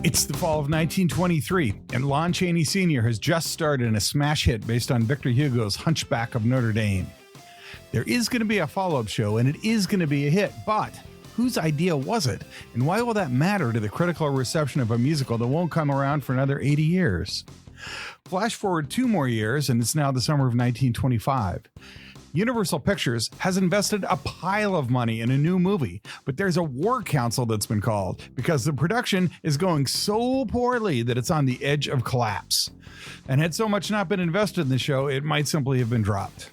It's the fall of 1923, and Lon Chaney Sr. has just starred in a smash hit based on Victor Hugo's Hunchback of Notre Dame. There is going to be a follow-up show, and it is going to be a hit, but whose idea was it? And why will that matter to the critical reception of a musical that won't come around for another 80 years? Flash forward 2 more years, and it's now the summer of 1925. Universal Pictures has invested a pile of money in a new movie, but there's a war council that's been called because the production is going so poorly that it's on the edge of collapse. And had so much not been invested in the show, it might simply have been dropped.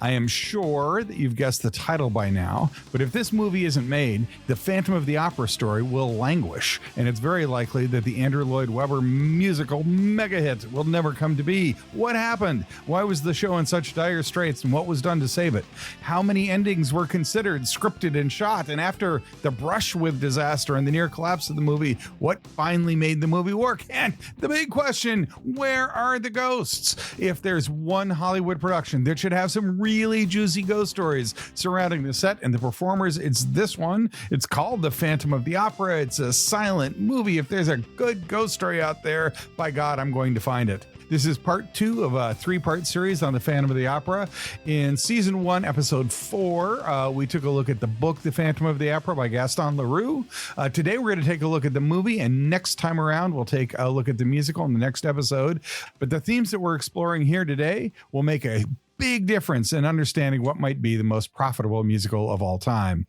I am sure that you've guessed the title by now, but if this movie isn't made, the Phantom of the Opera story will languish, and it's very likely that the Andrew Lloyd-Webber musical mega hit will never come to be. What happened? Why was the show in such dire straits, and what was done to save it? How many endings were considered, scripted, and shot? And after the brush with disaster and the near collapse of the movie, what finally made the movie work? And the big question, where are the ghosts? If there's one Hollywood production that should have some really juicy ghost stories surrounding the set and the performers, it's this one. It's called The Phantom of the Opera. It's a silent movie. If there's a good ghost story out there, by God, I'm going to find it. This is part 2 of a 3-part series on The Phantom of the Opera. In season 1, episode 4, we took a look at the book The Phantom of the Opera by Gaston Leroux. Today we're going to take a look at the movie, and next time around we'll take a look at the musical in the next episode. But the themes that we're exploring here today will make a big difference in understanding what might be the most profitable musical of all time.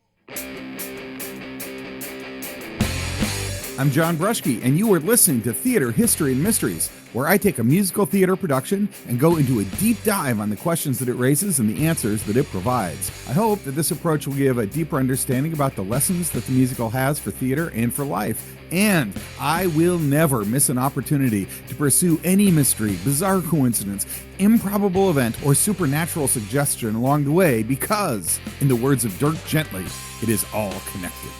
I'm John Bruschke, and you are listening to Theater, History, and Mysteries, where I take a musical theater production and go into a deep dive on the questions that it raises and the answers that it provides. I hope that this approach will give a deeper understanding about the lessons that the musical has for theater and for life. And I will never miss an opportunity to pursue any mystery, bizarre coincidence, improbable event, or supernatural suggestion along the way because, in the words of Dirk Gently, it is all connected.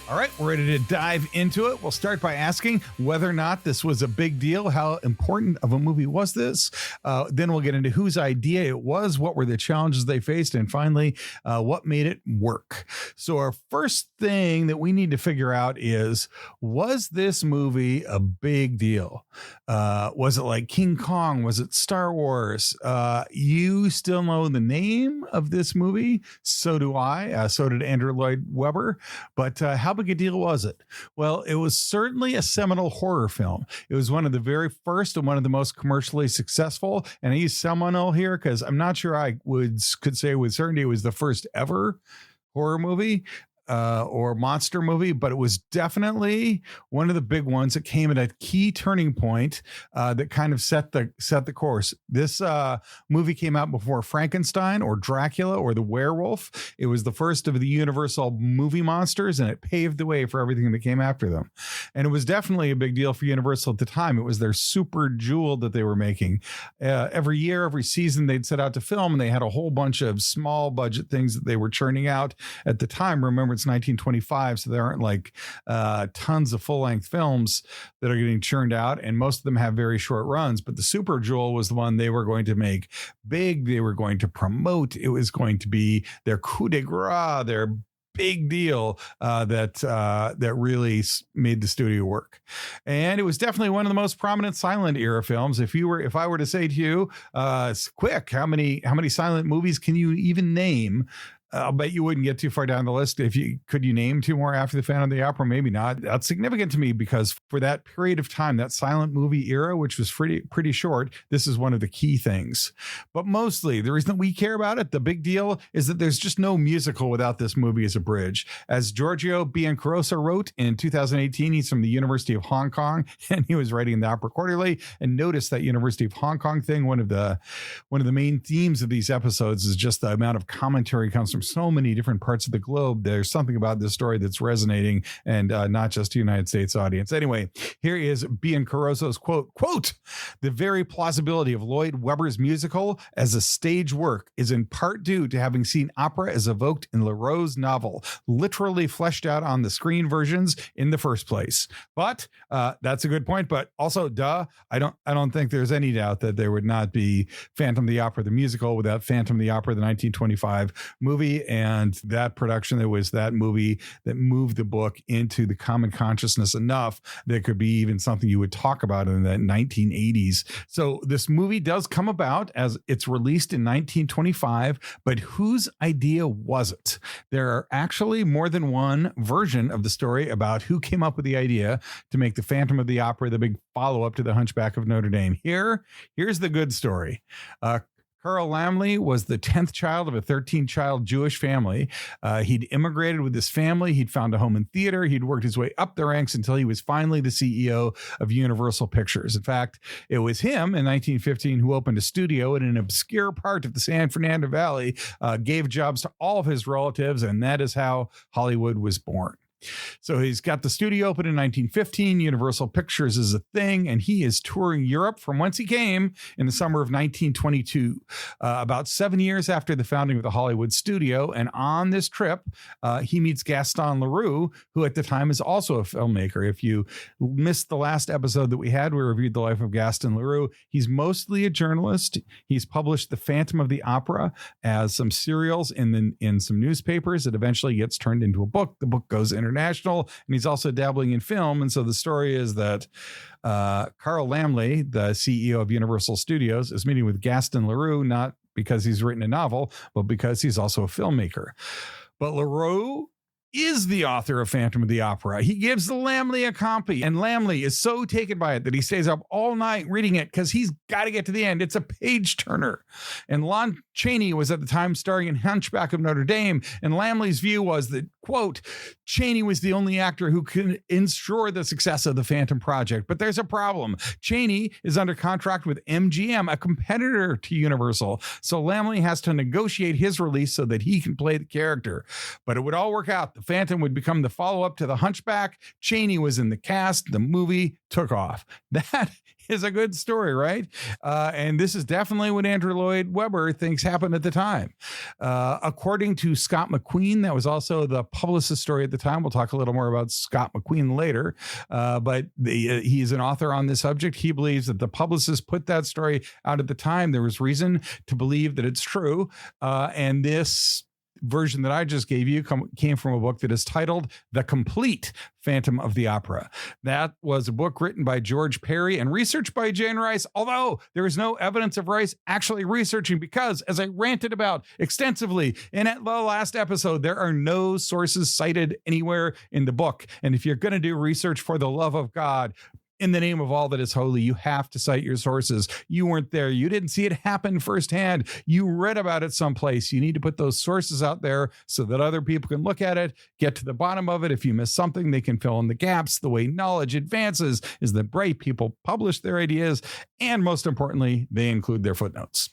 All right, we're ready to dive into it. We'll start by asking whether or not this was a big deal. How important of a movie was this? Then we'll get into whose idea it was, what were the challenges they faced, and finally, what made it work. So our first thing that we need to figure out is, was this movie a big deal? Was it like King Kong? Was it Star Wars? You still know the name of this movie. So do I. So did Andrew Lloyd-Webber. But how big a deal was it? Well, it was certainly a seminal horror film. It was one of the very first and one of the most commercially successful. And I use seminal here because I'm not sure I could say with certainty it was the first ever horror movie or monster movie, but it was definitely one of the big ones that came at a key turning point that kind of set the course. This movie came out before Frankenstein or Dracula or the Werewolf. It was the first of the Universal movie monsters, and it paved the way for everything that came after them. And it was definitely a big deal for Universal at the time. It was their super jewel that they were making. Every year, every season, they'd set out to film, and they had a whole bunch of small budget things that they were churning out at the time. Remember, it's 1925, so there aren't like tons of full-length films that are getting churned out, and most of them have very short runs. But the Super Jewel was the one they were going to make big. They were going to promote. It was going to be their coup de grace, their big deal that really made the studio work. And it was definitely one of the most prominent silent era films. If I were to say to you, quick, how many silent movies can you even name? I'll bet you wouldn't get too far down the list. Could you name 2 more after the Phantom of the Opera? Maybe not. That's significant to me because for that period of time, that silent movie era, which was pretty short, this is one of the key things. But mostly, the reason that we care about it, the big deal, is that there's just no musical without this movie as a bridge. As Giorgio Biancarosa wrote in 2018, he's from the University of Hong Kong, and he was writing the Opera Quarterly, and noticed that University of Hong Kong thing. One of the main themes of these episodes is just the amount of commentary comes from so many different parts of the globe. There's something about this story that's resonating, and not just a United States audience. Anyway, here is Biancarosa's quote, "The very plausibility of Lloyd-Webber's musical as a stage work is in part due to having seen opera as evoked in Leroux's novel, literally fleshed out on the screen versions in the first place." But that's a good point. But also, I don't think there's any doubt that there would not be Phantom of the Opera, the musical, without Phantom of the Opera, the 1925 movie. movie, and that production, there was that movie that moved the book into the common consciousness enough that it could be even something you would talk about in the 1980s. So this movie does come about as it's released in 1925, but whose idea was it? There are actually more than one version of the story about who came up with the idea to make the Phantom of the Opera the big follow-up to the Hunchback of Notre Dame. Here's the good story. Carl Laemmle was the 10th child of a 13-child Jewish family. He'd immigrated with his family. He'd found a home in theater. He'd worked his way up the ranks until he was finally the CEO of Universal Pictures. In fact, it was him in 1915 who opened a studio in an obscure part of the San Fernando Valley, gave jobs to all of his relatives, and that is how Hollywood was born. So he's got the studio open in 1915. Universal Pictures is a thing, and he is touring Europe from whence he came in the summer of 1922, about 7 years after the founding of the Hollywood studio. And on this trip, he meets Gaston Leroux, who at the time is also a filmmaker. If you missed the last episode that we had, we reviewed the life of Gaston Leroux. He's mostly a journalist. He's published The Phantom of the Opera as some serials in some newspapers. It eventually gets turned into a book. The book goes international, and he's also dabbling in film. And so the story is that Carl Laemmle, the CEO of Universal Studios, is meeting with Gaston Leroux, not because he's written a novel, but because he's also a filmmaker. But Leroux is the author of Phantom of the Opera. He gives the Laemmle a copy, and Laemmle is so taken by it that he stays up all night reading it because he's got to get to the end. It's a page turner. And Lon Chaney was at the time starring in Hunchback of Notre Dame, and Laemmle's view was that, quote, Chaney was the only actor who could ensure the success of the Phantom project. But there's a problem. Chaney is under contract with MGM, a competitor to Universal. So Laemmle has to negotiate his release so that he can play the character. But it would all work out. The Phantom would become the follow-up to the Hunchback. Chaney was in the cast. The movie took off. That is a good story, right? And this is definitely what Andrew Lloyd-Webber thinks happened at the time. According to Scott McQueen, that was also the publicist story at the time. We'll talk a little more about Scott McQueen later. But he's an author on this subject. He believes that the publicist put that story out at the time. There was reason to believe that it's true. And this version that I just gave you came from a book that is titled The Complete Phantom of the Opera. That was a book written by George Perry and researched by Jane Rice, although there is no evidence of Rice actually researching because, as I ranted about extensively in the last episode, there are no sources cited anywhere in the book. And if you're going to do research for the love of God, in the name of all that is holy, you have to cite your sources. You weren't there. You didn't see it happen firsthand. You read about it someplace. You need to put those sources out there so that other people can look at it, get to the bottom of it. If you miss something, they can fill in the gaps. The way knowledge advances is that bright people publish their ideas, and most importantly, they include their footnotes.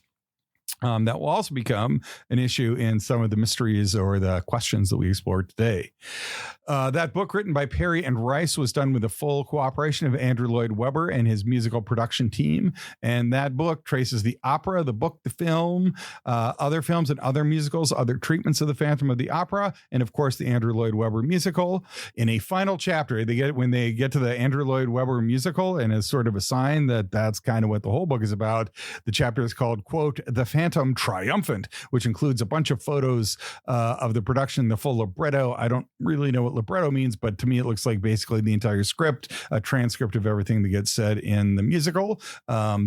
That will also become an issue in some of the mysteries or the questions that we explored today. That book, written by Perry and Rice, was done with the full cooperation of Andrew Lloyd-Webber and his musical production team. And that book traces the opera, the book, the film, other films and other musicals, other treatments of the Phantom of the Opera, and of course the Andrew Lloyd-Webber musical. In a final chapter, when they get to the Andrew Lloyd-Webber musical, and as sort of a sign that that's kind of what the whole book is about, the chapter is called, quote, The Phantom Triumphant, which includes a bunch of photos of the production, the full libretto. I don't really know what libretto means, but to me, it looks like basically the entire script, a transcript of everything that gets said in the musical.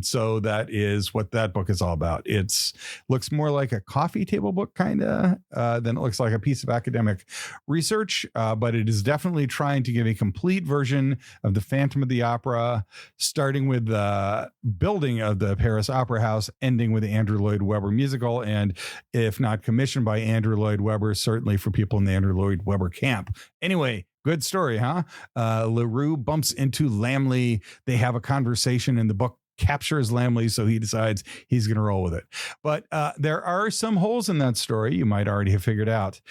So that is what that book is all about. It's looks more like a coffee table book, kind of, than it looks like a piece of academic research. But it is definitely trying to give a complete version of the Phantom of the Opera, starting with the building of the Paris Opera House, ending with the Andrew Lloyd-Webber musical, and if not commissioned by Andrew Lloyd-Webber, certainly for people in the Andrew Lloyd-Webber camp. Anyway, good story, huh? Leroux bumps into Laemmle. They have a conversation, and the book captures Laemmle, so he decides he's going to roll with it. But there are some holes in that story you might already have figured out.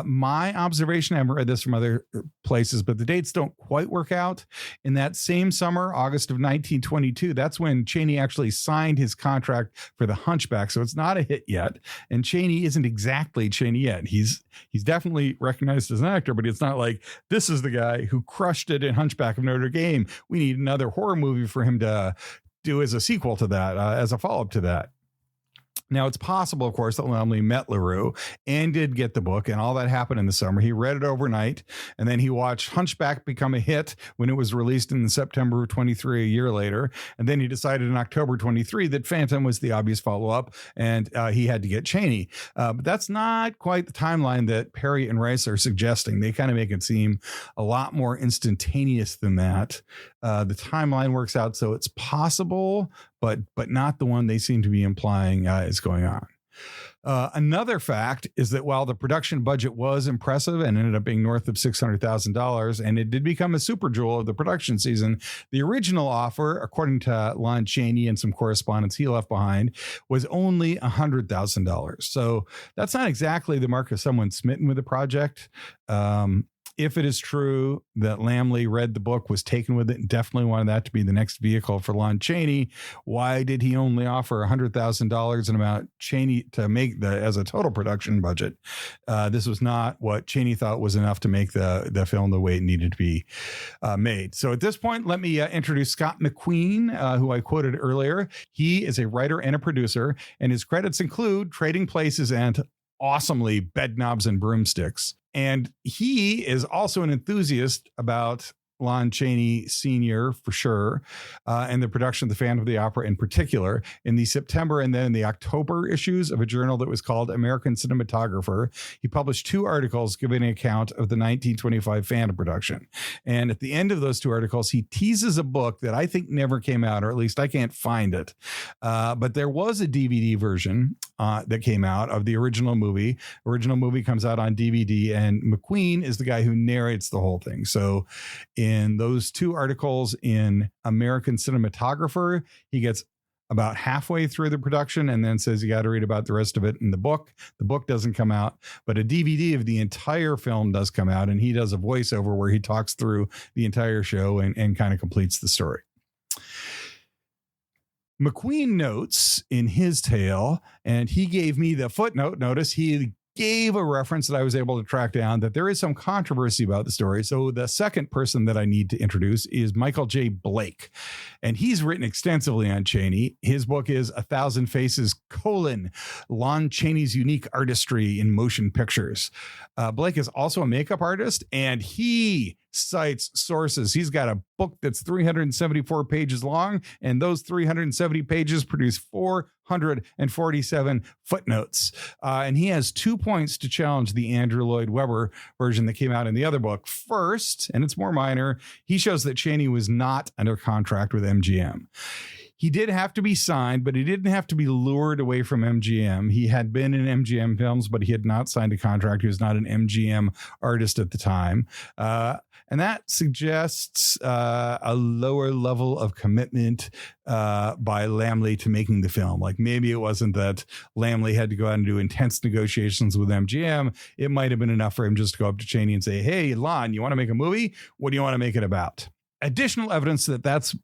My observation, I haven't read this from other places, but the dates don't quite work out. In that same summer, August of 1922, that's when Chaney actually signed his contract for the Hunchback, so it's not a hit yet. And Chaney isn't exactly Chaney yet. He's definitely recognized as an actor, but it's not like this is the guy who crushed it in Hunchback of Notre Dame. We need another horror movie for him to do as a sequel to that, as a follow-up to that. Now, it's possible, of course, that Lamley met LaRue and did get the book, and all that happened in the summer. He read it overnight, and then he watched Hunchback become a hit when it was released in September of 23, a year later. And then he decided in October 23 that Phantom was the obvious follow-up, and he had to get Chaney. But that's not quite the timeline that Perry and Rice are suggesting. They kind of make it seem a lot more instantaneous than that. The timeline works out so it's possible, but not the one they seem to be implying is going on. Another fact is that while the production budget was impressive and ended up being north of $600,000, and it did become a super jewel of the production season, the original offer, according to Lon Chaney and some correspondence he left behind, was only $100,000. So that's not exactly the mark of someone smitten with the project. If it is true that Lamley read the book, was taken with it, and definitely wanted that to be the next vehicle for Lon Chaney, why did he only offer $100,000 and about Chaney to make as a total production budget? This was not what Chaney thought was enough to make the film the way it needed to be made. So at this point, let me introduce Scott McQueen, who I quoted earlier. He is a writer and a producer, and his credits include Trading Places and awesomely Bedknobs and Broomsticks. And he is also an enthusiast about Lon Chaney Sr. for sure, and the production of the Phantom of the Opera in particular. In the September and then in the October issues of a journal that was called American Cinematographer, he published 2 articles giving an account of the 1925 Phantom production. And at the end of those 2 articles, he teases a book that I think never came out, or at least I can't find it. But there was a DVD version that came out of the original movie. Original movie comes out on DVD, and McQueen is the guy who narrates the whole thing. So in those 2 articles in American Cinematographer, he gets about halfway through the production and then says you got to read about the rest of it in the book. The book doesn't come out, but a DVD of the entire film does come out, and he does a voiceover where he talks through the entire show and kind of completes the story. McQueen notes in his tale, and he gave me the footnote. Notice he gave a reference that I was able to track down, that there is some controversy about the story. So the second person that I need to introduce is Michael J. Blake, and he's written extensively on Chaney. His book is 1,000 Faces, Lon Chaney's Unique Artistry in Motion Pictures. Blake is also a makeup artist, and he cites sources. He's got a book that's 374 pages long, and those 370 pages produce 447 footnotes. And he has 2 points to challenge the Andrew Lloyd-Webber version that came out in the other book. First, and it's more minor, he shows that Chaney was not under contract with MGM. He did have to be signed, but he didn't have to be lured away from MGM. He had been in MGM films, but he had not signed a contract. He was not an MGM artist at the time. And that suggests a lower level of commitment by Lamley to making the film. Like maybe it wasn't that Lamley had to go out and do intense negotiations with MGM. It might have been enough for him just to go up to Chaney and say, hey, Lon, you want to make a movie? What do you want to make it about? Additional evidence that that's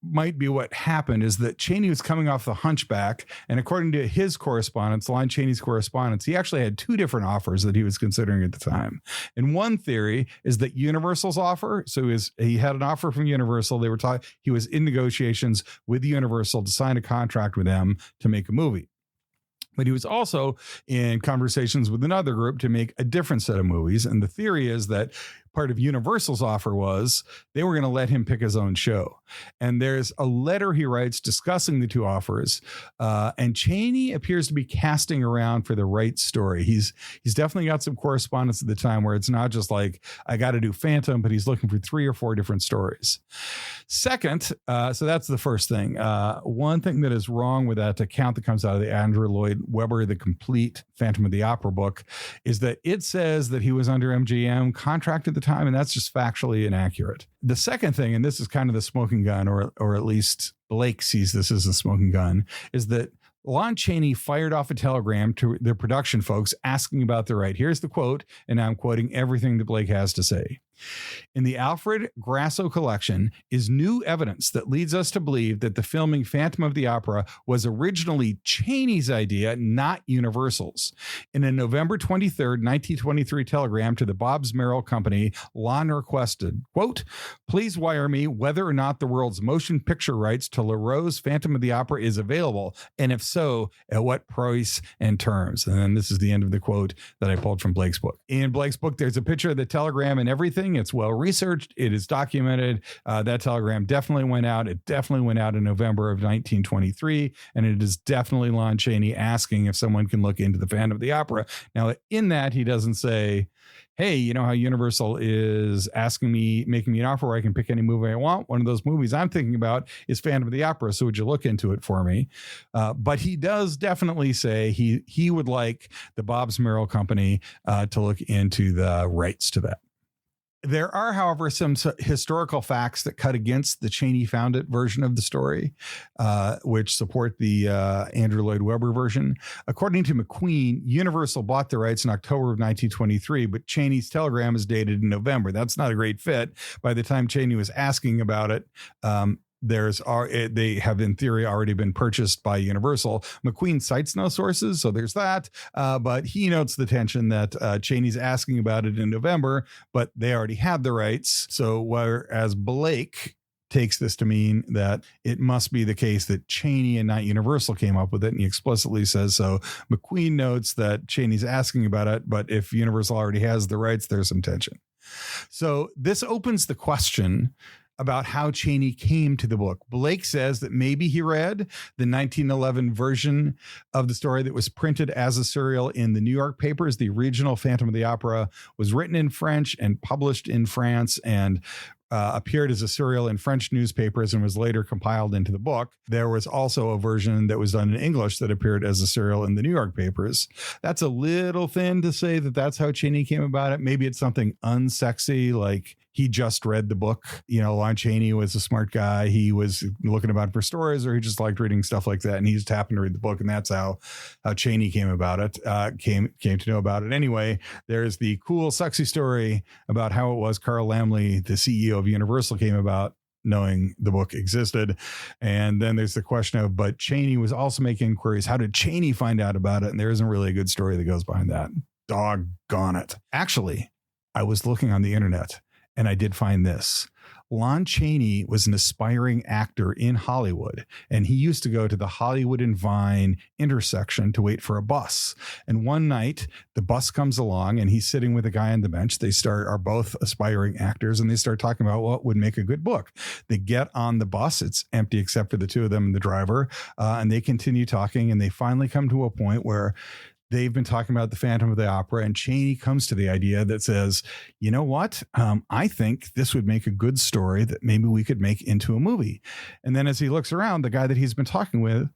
might be what happened is that Chaney was coming off the Hunchback, and according to his correspondence, Lon Chaney's correspondence, he actually had 2 different offers that he was considering at the time. And one theory is that Universal's offer, so he had an offer from Universal. He was in negotiations with Universal to sign a contract with them to make a movie. But he was also in conversations with another group to make a different set of movies. And the theory is that part of Universal's offer was they were going to let him pick his own show. And there's a letter he writes discussing the 2 offers. And Chaney appears to be casting around for the right story. He's definitely got some correspondence at the time where it's not just like, I got to do Phantom, but he's looking for 3 or 4 different stories. Second, so that's the first thing. One thing that is wrong with that account that comes out of the Andrew Lloyd-Webber, the complete Phantom of the Opera book, is that it says that he was under MGM contract at the time, and that's just factually inaccurate. The second thing, and this is kind of the smoking gun, or at least Blake sees this as a smoking gun, is that Lon Chaney fired off a telegram to the production folks asking about the right. Here's the quote, and I'm quoting everything that Blake has to say. In the Alfred Grasso collection is new evidence that leads us to believe that the filming Phantom of the Opera was originally Chaney's idea, not Universal's. In a November 23rd, 1923 telegram to the Bobbs Merrill Company, Lon requested, quote, "Please wire me whether or not the world's motion picture rights to Leroux's Phantom of the Opera is available, and if so, at what price and terms." And then this is the end of the quote that I pulled from Blake's book. In Blake's book, there's a picture of the telegram and everything. It's well researched. It is documented. That telegram definitely went out. It definitely went out in November of 1923. And it is definitely Lon Chaney asking if someone can look into the Phantom of the Opera. Now, in that, he doesn't say, hey, you know how Universal is asking me, making me an offer where I can pick any movie I want? One of those movies I'm thinking about is Phantom of the Opera. So would you look into it for me? But he does definitely say he would like the Bobbs Merrill Company to look into the rights to that. There are, however, some historical facts that cut against the Chaney found it version of the story, which support the Andrew Lloyd-Webber version. According to McQueen, Universal bought the rights in October of 1923, but Chaney's telegram is dated in November. That's not a great fit. By the time Chaney was asking about it, they have in theory already been purchased by Universal. McQueen cites no sources, so there's that. But he notes the tension that Chaney's asking about it in November, but they already had the rights. So whereas Blake takes this to mean that it must be the case that Chaney and not Universal came up with it, and he explicitly says so. McQueen notes that Chaney's asking about it, but if Universal already has the rights, there's some tension. So this opens the question about how Chaney came to the book. Blake says that maybe he read the 1911 version of the story that was printed as a serial in the New York papers. The original Phantom of the Opera was written in French and published in France and appeared as a serial in French newspapers and was later compiled into the book. There was also a version that was done in English that appeared as a serial in the New York papers. That's a little thin to say that that's how Chaney came about it. Maybe it's something unsexy, like he just read the book. You know, Lon Chaney was a smart guy. He was looking about for stories, or he just liked reading stuff like that. And he just happened to read the book. And that's how Chaney came about it, came to know about it. Anyway, there's the cool, sexy story about how it was Carl Laemmle, the CEO of Universal, came about knowing the book existed. And then there's the question of, but Chaney was also making inquiries. How did Chaney find out about it? And there isn't really a good story that goes behind that. Doggone it. Actually, I was looking on the internet and I did find this. Lon Chaney was an aspiring actor in Hollywood, and he used to go to the Hollywood and Vine intersection to wait for a bus. And one night the bus comes along and he's sitting with a guy on the bench. They are both aspiring actors, and they start talking about what would make a good book. They get on the bus. It's empty except for the two of them and the driver. And they continue talking, and they finally come to a point where they've been talking about the Phantom of the Opera, and Chaney comes to the idea that says, you know what? I think this would make a good story that maybe we could make into a movie. And then as he looks around, the guy that he's been talking with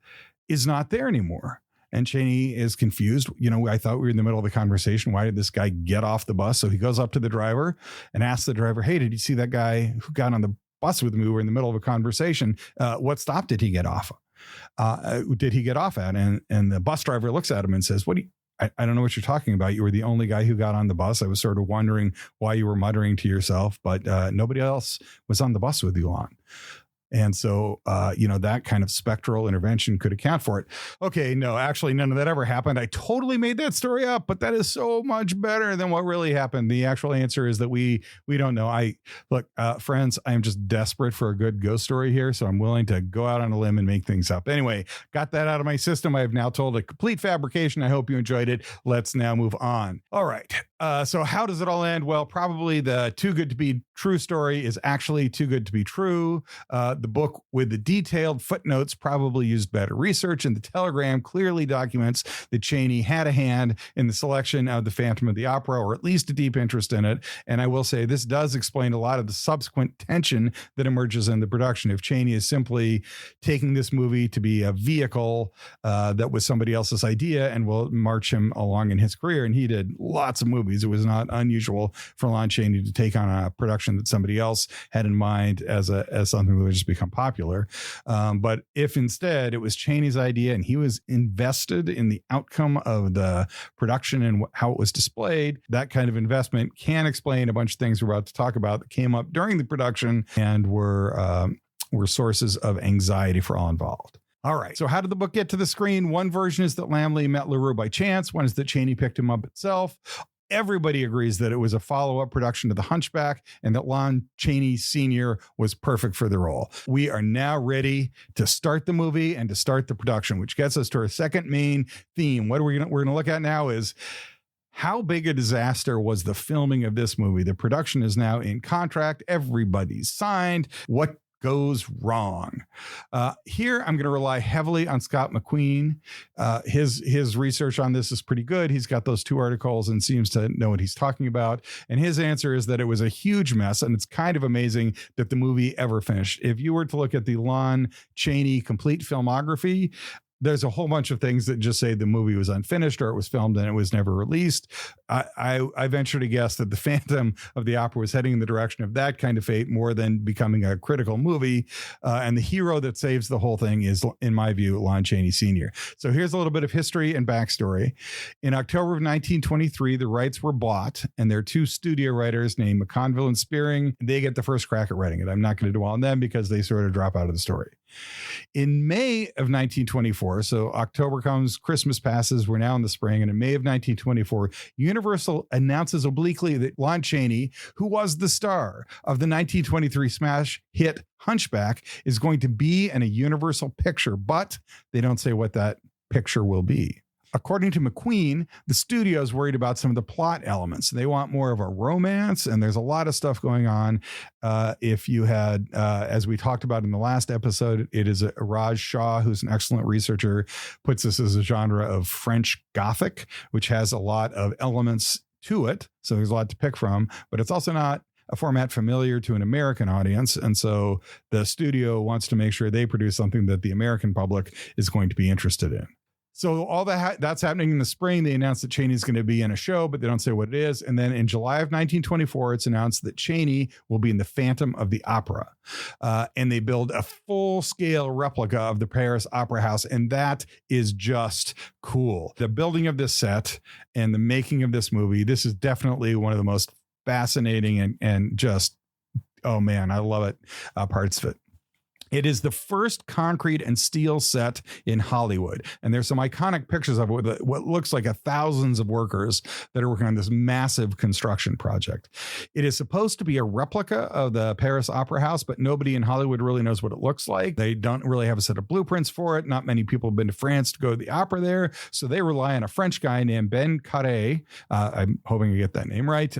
is not there anymore. And Chaney is confused. You know, I thought we were in the middle of the conversation. Why did this guy get off the bus? So he goes up to the driver and asks the driver, hey, did you see that guy who got on the bus with me? We were in the middle of a conversation. What stop did he get off? Did he get off at? And the bus driver looks at him and says, I don't know what you're talking about. You were the only guy who got on the bus. I was sort of wondering why you were muttering to yourself, but nobody else was on the bus with you on. And so, that kind of spectral intervention could account for it. Okay, no, actually, none of that ever happened. I totally made that story up, but that is so much better than what really happened. The actual answer is that we don't know. Friends, I am just desperate for a good ghost story here, so I'm willing to go out on a limb and make things up. Anyway, got that out of my system. I have now told a complete fabrication. I hope you enjoyed it. Let's now move on. All right. So how does it all end? Well, probably the too good to be true story is actually too good to be true. The book with the detailed footnotes probably used better research, and the telegram clearly documents that Chaney had a hand in the selection of the Phantom of the Opera, or at least a deep interest in it. And I will say this does explain a lot of the subsequent tension that emerges in the production. If Chaney is simply taking this movie to be a vehicle that was somebody else's idea and will march him along in his career, and he did lots of movies. It was not unusual for Lon Chaney to take on a production that somebody else had in mind as something that would just be become popular. But if instead it was Chaney's idea and he was invested in the outcome of the production and how it was displayed, that kind of investment can explain a bunch of things we're about to talk about that came up during the production and were sources of anxiety for all involved. All right. So how did the book get to the screen? One version is that Laemmle met LaRue by chance. One is that Chaney picked him up itself. Everybody agrees that it was a follow-up production to The Hunchback and that Lon Chaney Sr. was perfect for the role. We are now ready to start the movie and to start the production, which gets us to our second main theme. What we're going to look at now is how big a disaster was the filming of this movie? The production is now in contract. Everybody's signed. What goes wrong? Here, I'm going to rely heavily on Scott McQueen. His research on this is pretty good. He's got those 2 articles and seems to know what he's talking about. And his answer is that it was a huge mess. And it's kind of amazing that the movie ever finished. If you were to look at the Lon Chaney complete filmography, there's a whole bunch of things that just say the movie was unfinished or it was filmed and it was never released. I venture to guess that the Phantom of the Opera was heading in the direction of that kind of fate more than becoming a critical movie. And the hero that saves the whole thing is, in my view, Lon Chaney Sr. So here's a little bit of history and backstory. In October of 1923, the rights were bought, and there are 2 studio writers named McConville and Spearing. They get the first crack at writing it. I'm not going to dwell on them because they sort of drop out of the story. In May of 1924, so October comes, Christmas passes, we're now in the spring, and in May of 1924, Universal announces obliquely that Lon Chaney, who was the star of the 1923 smash hit Hunchback, is going to be in a Universal picture, but they don't say what that picture will be. According to McQueen, the studio is worried about some of the plot elements. They want more of a romance, and there's a lot of stuff going on. If you had, as we talked about in the last episode, it is Raj Shah, who's an excellent researcher, puts this as a genre of French Gothic, which has a lot of elements to it. So there's a lot to pick from, but it's also not a format familiar to an American audience. And so the studio wants to make sure they produce something that the American public is going to be interested in. So all that's happening in the spring. They announced that Chaney's going to be in a show, but they don't say what it is. And then in July of 1924, it's announced that Chaney will be in the Phantom of the Opera. And they build a full-scale replica of the Paris Opera House. And that is just cool. The building of this set and the making of this movie, this is definitely one of the most fascinating and just, oh man, I love it, parts of it. It is the first concrete and steel set in Hollywood. And there's some iconic pictures of it with what looks like thousands of workers that are working on this massive construction project. It is supposed to be a replica of the Paris Opera House, but nobody in Hollywood really knows what it looks like. They don't really have a set of blueprints for it. Not many people have been to France to go to the opera there. So they rely on a French guy named Ben Carré. I'm hoping I get that name right.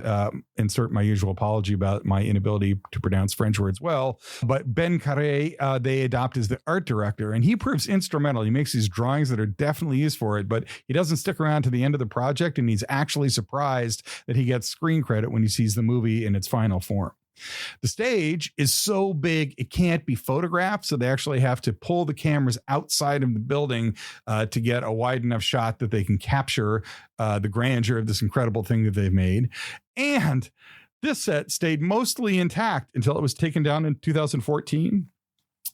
Insert my usual apology about my inability to pronounce French words well. But Ben Carré, they adopt as the art director, and he proves instrumental. He makes these drawings that are definitely used for it, but he doesn't stick around to the end of the project, and he's actually surprised that he gets screen credit when he sees the movie in its final form. The stage is so big it can't be photographed, so they actually have to pull the cameras outside of the building to get a wide enough shot that they can capture the grandeur of this incredible thing that they've made. And this set stayed mostly intact until it was taken down in 2014.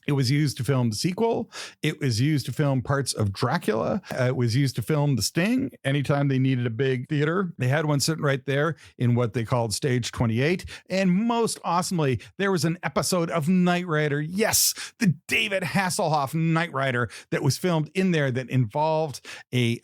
It was used to film the sequel. It was used to film parts of Dracula. It was used to film The Sting. Anytime they needed a big theater, they had one sitting right there in what they called Stage 28. And most awesomely, there was an episode of Knight Rider. Yes, the David Hasselhoff Knight Rider that was filmed in there that involved a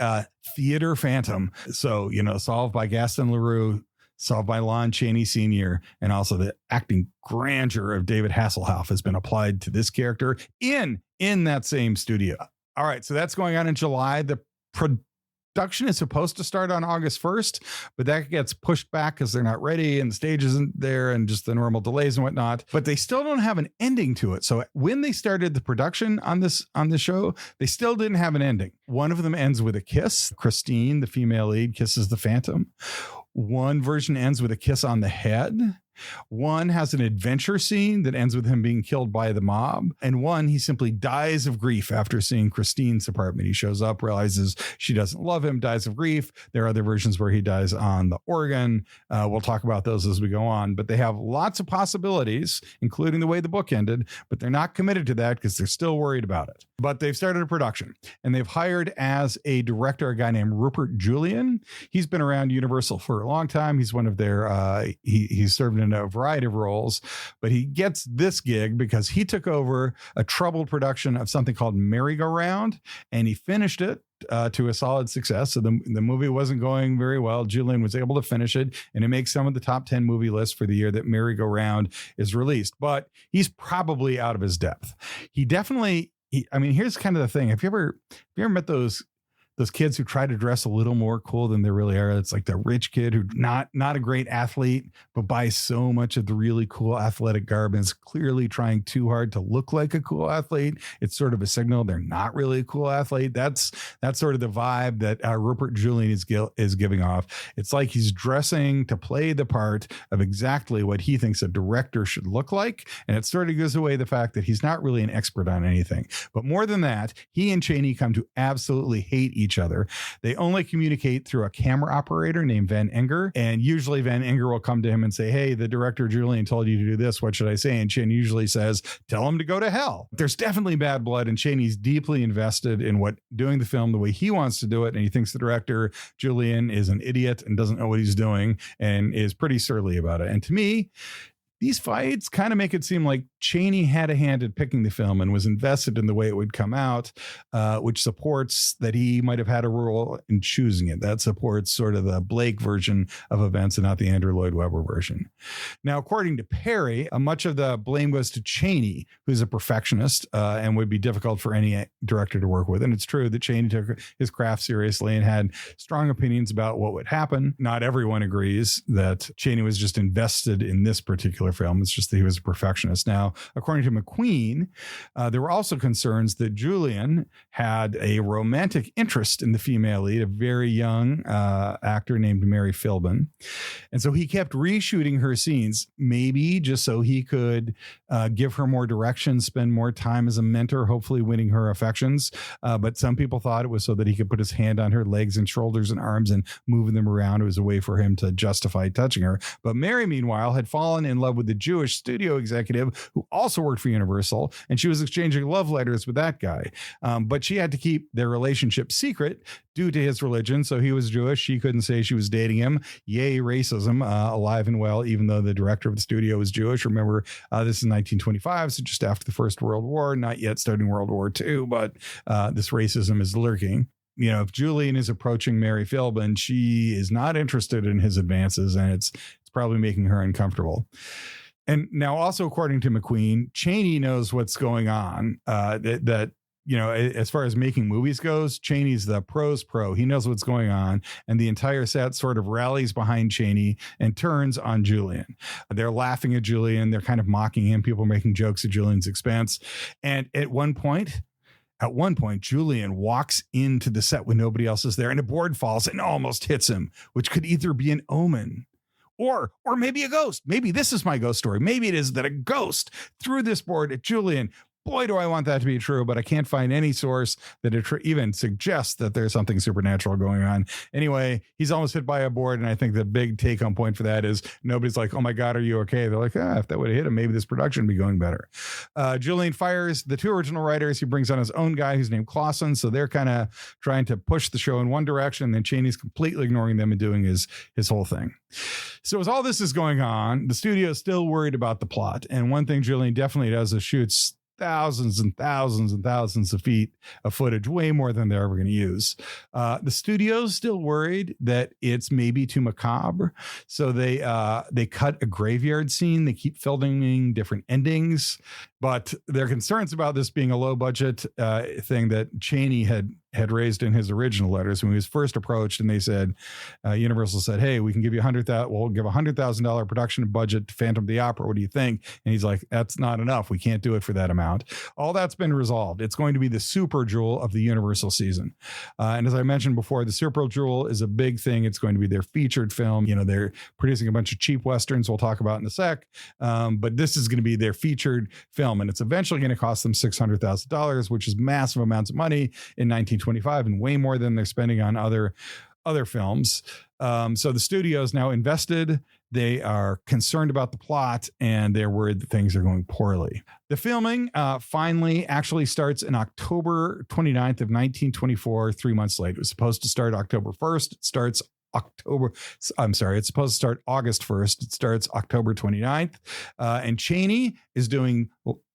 theater phantom. So, solved by Gaston Leroux, solved by Lon Chaney Sr., and also the acting grandeur of David Hasselhoff has been applied to this character in that same studio. All right, so that's going on in July. The production is supposed to start on August 1st, but that gets pushed back because they're not ready and the stage isn't there and just the normal delays and whatnot. But they still don't have an ending to it. So when they started the production on this show, they still didn't have an ending. One of them ends with a kiss. Christine, the female lead, kisses the Phantom. One version ends with a kiss on the head. One has an adventure scene that ends with him being killed by the mob. And one, he simply dies of grief after seeing Christine's apartment. He shows up, realizes she doesn't love him, dies of grief. There are other versions where he dies on the organ. We'll talk about those as we go on, but they have lots of possibilities, including the way the book ended, but they're not committed to that because they're still worried about it. But they've started a production, and they've hired as a director a guy named Rupert Julian. He's been around Universal for a long time. He's one of their, he's served in a variety of roles, but he gets this gig because he took over a troubled production of something called Merry-Go-Round, and he finished it to a solid success. So the movie wasn't going very well. Julian was able to finish it, and it makes some of the top 10 movie lists for the year that Merry-Go-Round is released. But he's probably out of his depth. He definitely, I mean, here's kind of the thing. Have you ever met those kids who try to dress a little more cool than they really are? It's like the rich kid who not a great athlete, but buys so much of the really cool athletic garb and is clearly trying too hard to look like a cool athlete. It's sort of a signal they're not really a cool athlete. That's sort of the vibe that Rupert Julian is giving off. It's like he's dressing to play the part of exactly what he thinks a director should look like. And it sort of gives away the fact that he's not really an expert on anything. But more than that, he and Chaney come to absolutely hate each other. They only communicate through a camera operator named Van Enger, and usually Van Enger will come to him and say, "Hey, the director Julian told you to do this. What should I say?" And Chaney usually says, "Tell him to go to hell." There's definitely bad blood, and Chaney's deeply invested in doing the film the way he wants to do it, and he thinks the director Julian is an idiot and doesn't know what he's doing and is pretty surly about it. And to me, these fights kind of make it seem like Chaney had a hand in picking the film and was invested in the way it would come out, which supports that he might have had a role in choosing it. That supports sort of the Blake version of events and not the Andrew Lloyd-Webber version. Now, according to Perry, much of the blame goes to Chaney, who's a perfectionist and would be difficult for any director to work with. And it's true that Chaney took his craft seriously and had strong opinions about what would happen. Not everyone agrees that Chaney was just invested in this particular film. It's just that he was a perfectionist. Now, according to McQueen, there were also concerns that Julian had a romantic interest in the female lead, a very young actor named Mary Philbin. And so he kept reshooting her scenes, maybe just so he could give her more direction, spend more time as a mentor, hopefully winning her affections. But some people thought it was so that he could put his hand on her legs and shoulders and arms and moving them around. It was a way for him to justify touching her. But Mary, meanwhile, had fallen in love with the Jewish studio executive who also worked for Universal, and she was exchanging love letters with that guy. But she had to keep their relationship secret due to his religion. So he was Jewish. She couldn't say she was dating him. Yay, racism, alive and well, even though the director of the studio was Jewish. Remember, this is 1925, so just after the First World War, not yet starting World War II, but this racism is lurking. You know, if Julian is approaching Mary Philbin, she is not interested in his advances, and it's probably making her uncomfortable. And now, also according to McQueen, Chaney knows what's going on. That you know, as far as making movies goes, Chaney's the pro's pro. He knows what's going on, and the entire set sort of rallies behind Chaney and turns on Julian. They're laughing at Julian. They're kind of mocking him. People are making jokes at Julian's expense. And at one point, Julian walks into the set when nobody else is there, and a board falls and almost hits him, which could either be an omen or maybe a ghost. Maybe this is my ghost story. Maybe it is that a ghost threw this board at Julian. Boy, do I want that to be true, but I can't find any source that even suggests that there's something supernatural going on. Anyway, he's almost hit by a board, and I think the big take-home point for that is nobody's like, "Oh my God, are you okay?" They're like, if that would have hit him, maybe this production would be going better. Julian fires the two original writers. He brings on his own guy who's named Clausen, so they're kind of trying to push the show in one direction, and then Chaney's completely ignoring them and doing his whole thing. So as all this is going on, the studio is still worried about the plot, and one thing Julian definitely does is shoots thousands and thousands and thousands of feet of footage, way more than they're ever going to use. The studio's still worried that it's maybe too macabre, so they cut a graveyard scene. They keep filming different endings, But there are concerns about this being a low budget thing that Chaney had raised in his original letters when he was first approached, and they said, Universal said, "Hey, we can give you we'll give $100,000 production budget to Phantom of the Opera. What do you think?" And he's like, "That's not enough. We can't do it for that amount." All that's been resolved. It's going to be the super jewel of the Universal season, and as I mentioned before, the super jewel is a big thing. It's going to be their featured film. They're producing a bunch of cheap westerns we'll talk about in a sec, but this is going to be their featured film. And it's eventually going to cost them $600,000, which is massive amounts of money in 1925 and way more than they're spending on other films. So the studio is now invested. They are concerned about the plot, and they're worried that things are going poorly. The filming finally actually starts in October 29th of 1924, 3 months late. It was supposed to start October 1st. It starts it's supposed to start August 1st. It starts October 29th. And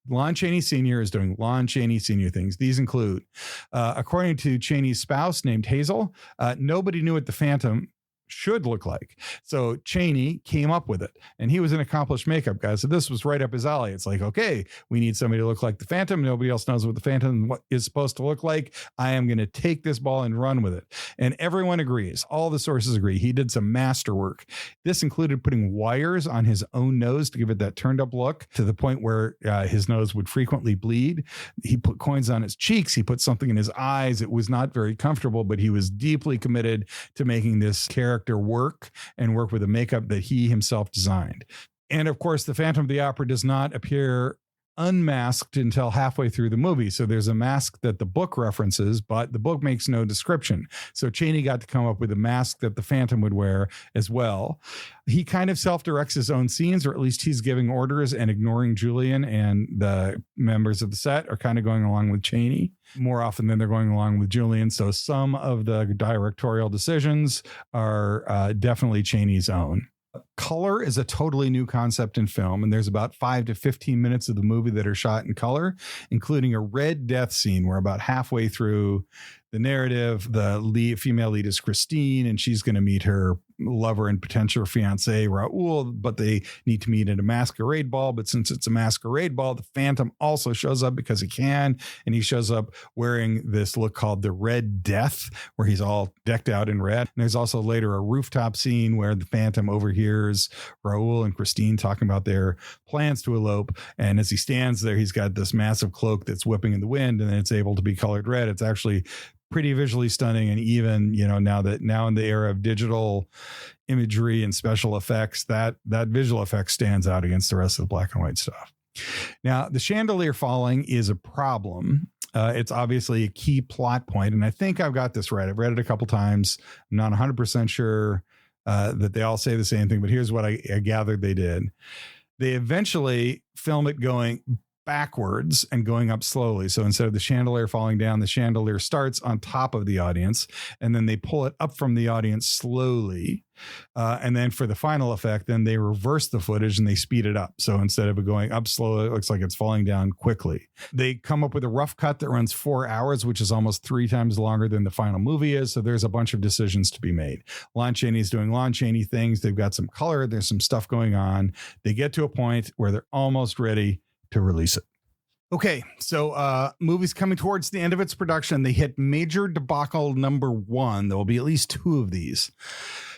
Lon Chaney Sr. is doing Lon Chaney Sr. things. These include, according to Chaney's spouse named Hazel, nobody knew what the Phantom should look like. So Chaney came up with it, and he was an accomplished makeup guy. So this was right up his alley. It's like, okay, we need somebody to look like the Phantom. Nobody else knows what the Phantom is supposed to look like. I am going to take this ball and run with it. And everyone agrees. All the sources agree. He did some masterwork. This included putting wires on his own nose to give it that turned up look, to the point where his nose would frequently bleed. He put coins on his cheeks. He put something in his eyes. It was not very comfortable, but he was deeply committed to making this character work with a makeup that he himself designed. And of course, the Phantom of the Opera does not appear unmasked until halfway through the movie. So there's a mask that the book references, but the book makes no description. So Chaney got to come up with a mask that the Phantom would wear as well. He kind of self-directs his own scenes, or at least he's giving orders and ignoring Julian, and the members of the set are kind of going along with Chaney more often than they're going along with Julian. So some of the directorial decisions are definitely Chaney's own. Color is a totally new concept in film, and there's about 5 to 15 minutes of the movie that are shot in color, including a red death scene where about halfway through the narrative, the female lead is Christine, and she's going to meet her lover and potential fiance Raoul, but they need to meet at a masquerade ball. But since it's a masquerade ball, the Phantom also shows up because he can, and he shows up wearing this look called the Red Death, where he's all decked out in red. And there's also later a rooftop scene where the Phantom overhears Raoul and Christine talking about their plans to elope, and as he stands there, he's got this massive cloak that's whipping in the wind, and it's able to be colored red. It's actually pretty visually stunning. And even, now in the era of digital imagery and special effects, that visual effect stands out against the rest of the black and white stuff. Now, the chandelier falling is a problem. It's obviously a key plot point, and I think I've got this right. I've read it a couple times. I'm not 100% sure that they all say the same thing, but here's what I gathered they did. They eventually film it going backwards and going up slowly. So instead of the chandelier falling down, the chandelier starts on top of the audience, and then they pull it up from the audience slowly. And then for the final effect, then they reverse the footage and they speed it up. So instead of it going up slowly, it looks like it's falling down quickly. They come up with a rough cut that runs 4 hours, which is almost 3 times longer than the final movie is. So there's a bunch of decisions to be made. Lon Chaney's doing Lon Chaney things. They've got some color. There's some stuff going on. They get to a point where they're almost ready to release it. Okay, so movie's coming towards the end of its production. They hit major debacle number 1. There will be at least 2 of these.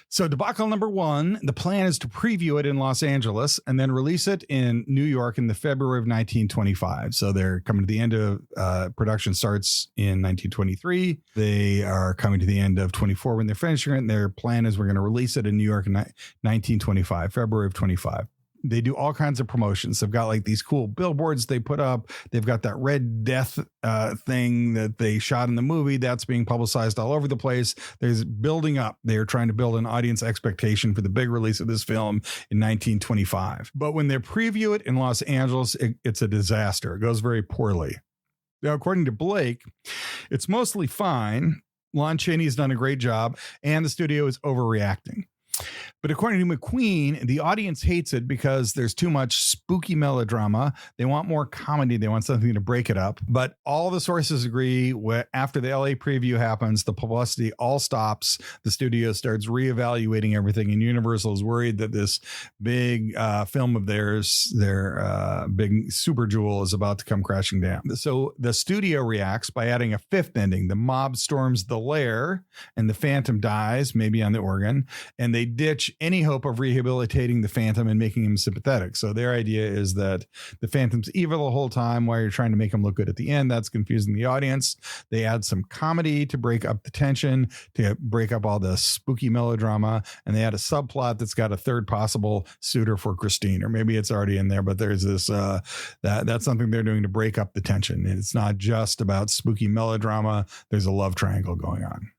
So debacle number 1, the plan is to preview it in Los Angeles and then release it in New York in the February of 1925. So they're coming to the end of production starts in 1923. They are coming to the end of 24 when they're finishing it. And their plan is we're going to release it in New York in 1925, February of 25. They do all kinds of promotions. They've got like these cool billboards they put up. They've got that Red Death thing that they shot in the movie that's being publicized all over the place. There's building up. They're trying to build an audience expectation for the big release of this film in 1925. But when they preview it in Los Angeles, it's a disaster. It goes very poorly. Now, according to Blake, it's mostly fine. Lon Chaney's done a great job, and the studio is overreacting. But according to McQueen, the audience hates it because there's too much spooky melodrama. They want more comedy. They want something to break it up. But all the sources agree after the LA preview happens, the publicity all stops. The studio starts reevaluating everything. And Universal is worried that this big film of theirs, their big super jewel, is about to come crashing down. So the studio reacts by adding a fifth ending. The mob storms the lair and the Phantom dies, maybe on the organ. And they ditch any hope of rehabilitating the Phantom and making him sympathetic. So their idea is that the Phantom's evil the whole time while you're trying to make him look good at the end. That's confusing the audience. They add some comedy to break up the tension, to break up all the spooky melodrama. And they add a subplot that's got a third possible suitor for Christine, or maybe it's already in there, but there's this, that's something they're doing to break up the tension. And it's not just about spooky melodrama. There's a love triangle going on.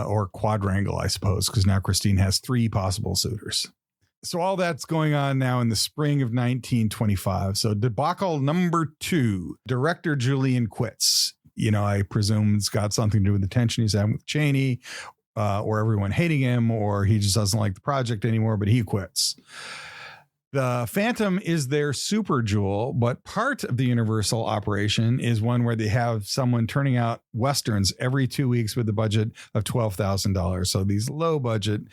Or quadrangle, I suppose, because now Christine has 3 possible suitors. So all that's going on now in the spring of 1925. So debacle number 2, director Julian quits. I presume it's got something to do with the tension he's having with Chaney, or everyone hating him, or he just doesn't like the project anymore, but he quits. The Phantom is their super jewel, but part of the Universal operation is one where they have someone turning out Westerns every 2 weeks with a budget of $12,000. So these low budget,